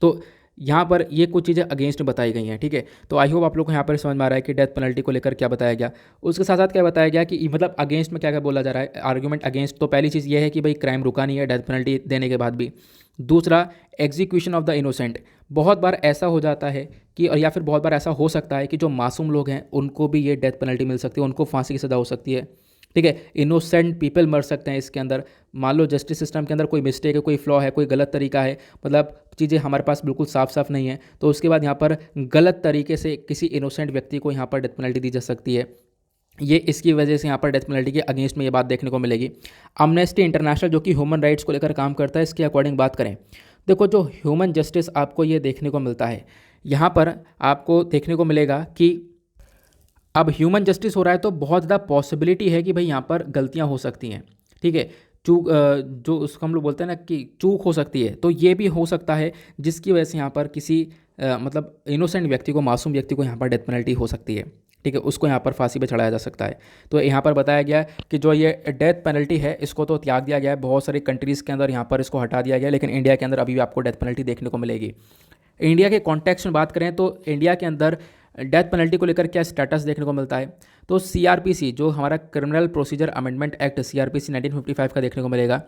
तो यहाँ पर ये कुछ चीज़ें अगेंस्ट बताई गई हैं, ठीक है। तो आई होप आप लोग को यहाँ पर समझ में आ रहा है कि डेथ पेनल्टी को लेकर क्या बताया गया। उसके साथ साथ क्या बताया गया कि मतलब अगेंस्ट में क्या क्या बोला जा रहा है, आर्ग्यूमेंट अगेंस्ट। तो पहली चीज़ ये है कि भाई क्राइम रुका नहीं है डेथ पेनल्टी देने के बाद भी। दूसरा, एग्जीक्यूशन ऑफ द इनोसेंट। बहुत बार ऐसा हो जाता है कि, और या फिर बहुत बार ऐसा हो सकता है कि जो मासूम लोग हैं उनको भी ये डेथ पेनल्टी मिल सकती है, उनको फांसी की सज़ा हो सकती है, ठीक है। इनोसेंट पीपल मर सकते हैं इसके अंदर। मान लो जस्टिस सिस्टम के अंदर कोई मिस्टेक है, कोई फ्लॉ है, कोई गलत तरीका है, मतलब चीज़ें हमारे पास बिल्कुल साफ साफ नहीं है, तो उसके बाद यहाँ पर गलत तरीके से किसी इनोसेंट व्यक्ति को यहाँ पर डेथ पेनल्टी दी जा सकती है। ये इसकी वजह से यहाँ पर डेथ पेनल्टी के अगेंस्ट में ये बात देखने को मिलेगी। अमनेस्टी इंटरनेशनल जो कि ह्यूमन राइट्स को लेकर काम करता है, इसके अकॉर्डिंग बात करें, देखो जो ह्यूमन जस्टिस आपको ये देखने को मिलता है, यहाँ पर आपको देखने को मिलेगा कि अब ह्यूमन जस्टिस हो रहा है तो बहुत ज़्यादा पॉसिबिलिटी है कि भाई यहाँ पर गलतियाँ हो सकती हैं, ठीक है। चूक जो उसको हम लोग बोलते हैं ना कि चूक हो सकती है, तो ये भी हो सकता है जिसकी वजह से यहाँ पर किसी मतलब इनोसेंट व्यक्ति को, मासूम व्यक्ति को यहाँ पर डेथ पेनल्टी हो सकती है, ठीक है। उसको यहाँ पर फांसी पे चढ़ाया जा सकता है। तो यहाँ पर बताया गया है कि जो ये डेथ पेनल्टी है इसको तो त्याग दिया गया है, बहुत सारी कंट्रीज़ के अंदर यहाँ पर इसको हटा दिया गया है, लेकिन इंडिया के अंदर अभी भी आपको डेथ पेनल्टी देखने को मिलेगी। इंडिया के कॉन्टेक्स्ट में बात करें तो इंडिया के अंदर डेथ पेनल्टी को लेकर क्या स्टेटस देखने को मिलता है, तो सीआरपीसी जो हमारा criminal procedure amendment act CrPC 1955 का देखने को मिलेगा।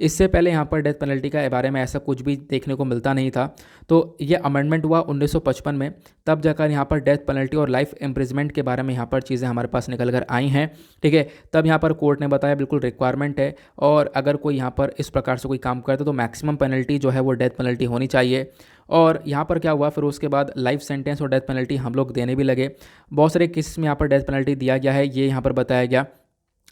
इससे पहले यहाँ पर डेथ पेनल्टी के बारे में ऐसा कुछ भी देखने को मिलता नहीं था। तो ये अमेंडमेंट हुआ 1955 में, तब जाकर यहाँ पर डेथ पेनल्टी और लाइफ इम्प्रिजमेंट के बारे में यहाँ पर चीज़ें हमारे पास निकल कर आई हैं, ठीक है। तब यहाँ पर कोर्ट ने बताया बिल्कुल रिक्वायरमेंट है, और अगर कोई यहाँ पर इस प्रकार से कोई काम करता तो मैक्सिमम पेनल्टी जो है वो डेथ पेनल्टी होनी चाहिए। और यहाँ पर क्या हुआ, फिर उसके बाद लाइफ सेंटेंस और डेथ पेनल्टी हम लोग देने भी लगे। बहुत सारे केसेस में यहाँ पर डेथ पेनल्टी दिया गया है, ये यहाँ पर बताया गया।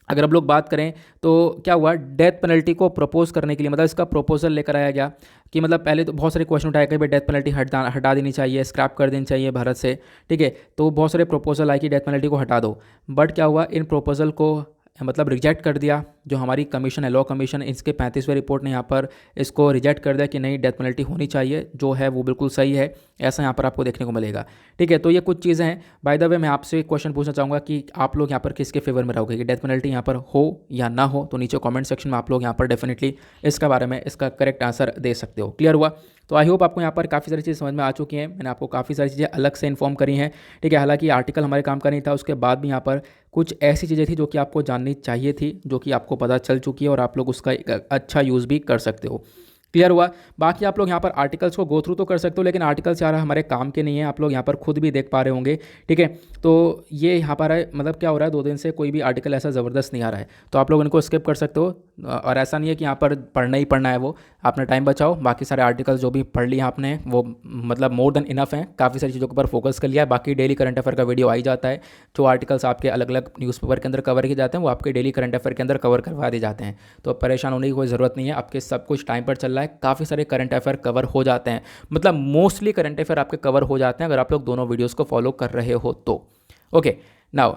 अगर हम लोग बात करें तो क्या हुआ, डेथ पेनल्टी को प्रपोज करने के लिए, मतलब इसका प्रपोजल लेकर आया गया कि मतलब पहले तो बहुत सारे क्वेश्चन उठाए गए, भाई डेथ पेनल्टी हटा देनी चाहिए, स्क्रैप कर देनी चाहिए भारत से, ठीक है। तो बहुत सारे प्रपोजल आए कि डेथ पेनल्टी को हटा दो, बट क्या हुआ, इन प्रपोजल को मतलब रिजेक्ट कर दिया जो हमारी कमीशन है, लॉ कमीशन, इसके 35वें रिपोर्ट ने यहाँ पर इसको रिजेक्ट कर दिया कि नहीं, डेथ पेनल्टी होनी चाहिए, जो है वो बिल्कुल सही है, ऐसा यहाँ पर आपको देखने को मिलेगा, ठीक है। तो ये कुछ चीज़ें हैं। बाय द वे मैं आपसे एक क्वेश्चन पूछना चाहूँगा कि आप लोग यहाँ पर किसके फेवर में रहोगे, कि डेथ पेनल्टी यहाँ पर हो या ना हो, तो नीचे कमेंट सेक्शन में आप लोग यहाँ पर डेफिनेटली इसके बारे में इसका करेक्ट आंसर दे सकते हो। क्लियर हुआ? तो आई होप आपको यहाँ पर काफ़ी सारी चीज़ें समझ में आ चुकी हैं। मैंने आपको काफ़ी सारी चीज़ें अलग से इन्फॉर्म करी हैं, ठीक है। हालांकि आर्टिकल हमारे काम का नहीं था, उसके बाद भी यहाँ पर कुछ ऐसी चीज़ें थी जो कि आपको जाननी चाहिए थी, जो कि आपको पता चल चुकी है, और आप लोग उसका एक अच्छा यूज़ भी कर सकते हो। क्लियर हुआ? बाकी आप लोग यहाँ पर आर्टिकल्स को गो थ्रू तो कर सकते हो, लेकिन आर्टिकल्स यार हमारे काम के नहीं है, आप लोग यहाँ पर खुद भी देख पा रहे होंगे, ठीक है। तो ये यहाँ पर है, मतलब क्या हो रहा है, 2 दिन से कोई भी आर्टिकल ऐसा ज़बरदस्त नहीं आ रहा है, तो आप लोग इनको स्किप कर सकते हो। और ऐसा नहीं है कि यहाँ पर पढ़ना ही पढ़ना है, वो अपना टाइम बचाओ, बाकी सारे आर्टिकल्स जो भी पढ़ लिए आपने वो मतलब मोर देन इनफ हैं, काफ़ी सारी चीज़ों के ऊपर फोकस कर लिया है। बाकी डेली करंट अफेयर का वीडियो आ ही जाता है, जो आर्टिकल्स आपके अलग अलग न्यूज़पेपर के अंदर कवर किए जाते हैं वो आपके डेली करंट अफेयर के अंदर कवर करवा दिए जाते हैं। तो परेशान होने की कोई ज़रूरत नहीं है, आपके सब कुछ टाइम पर चल रहा है, काफ़ी सारे करंट अफेयर कवर हो जाते हैं, मतलब मोस्टली करंट अफेयर आपके कवर हो जाते हैं अगर आप लोग दोनों वीडियोज़ को फॉलो कर रहे हो तो। ओके, नाउ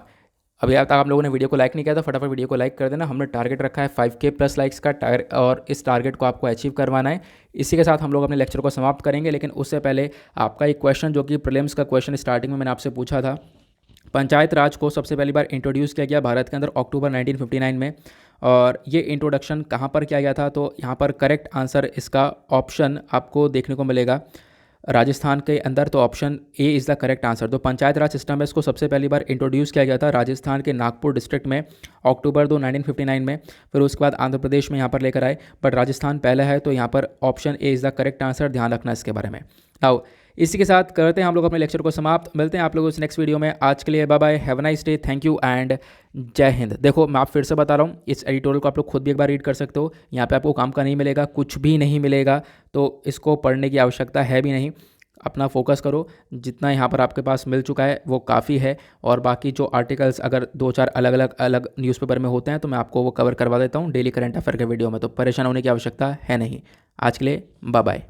अभी तक आप लोगों ने वीडियो को लाइक नहीं किया तो फटाफट वीडियो को लाइक कर देना। हमने टारगेट रखा है 5K प्लस लाइक्स का, और इस टारगेट को आपको अचीव करवाना है। इसी के साथ हम लोग अपने लेक्चर को समाप्त करेंगे, लेकिन उससे पहले आपका एक क्वेश्चन, जो कि प्रीलिम्स का क्वेश्चन स्टार्टिंग में मैंने आपसे पूछा था, पंचायत राज को सबसे पहली बार इंट्रोड्यूस किया गया भारत के अंदर अक्टूबर 1959 में, और ये इंट्रोडक्शन कहाँ पर किया गया था, तो यहाँ पर करेक्ट आंसर इसका ऑप्शन आपको देखने को मिलेगा राजस्थान के अंदर। तो option A is the correct answer. तो पंचायत राज सिस्टम है, इसको सबसे पहली बार इंट्रोड्यूस किया गया था राजस्थान के नागपुर डिस्ट्रिक्ट में अक्टूबर 2 1959 में। फिर उसके बाद आंध्र प्रदेश में यहाँ पर लेकर आए, बट राजस्थान पहले है, तो यहाँ पर option A is the correct answer, ध्यान रखना इसके बारे में। आओ इसी के साथ करते हैं हम लोग अपने लेक्चर को समाप्त। मिलते हैं आप लोगों से नेक्स्ट वीडियो में। आज के लिए bye bye, have a nice day, thank you and जय हिंद। देखो मैं आप फिर से बता रहा हूँ, इस एडिटोरियल को आप लोग खुद भी एक बार रीड कर सकते हो। यहाँ पे आपको काम का नहीं मिलेगा, कुछ भी नहीं मिलेगा, तो इसको पढ़ने की आवश्यकता है भी नहीं। अपना फोकस करो, जितना यहाँ पर आपके पास मिल चुका है वो काफ़ी है, और बाकी जो आर्टिकल्स अगर 2-4 अलग न्यूज़पेपर में होते हैं तो मैं आपको वो कवर करवा देता हूँ डेली करंट अफेयर के वीडियो में, तो परेशान होने की आवश्यकता है नहीं। आज के लिए बाय बाय।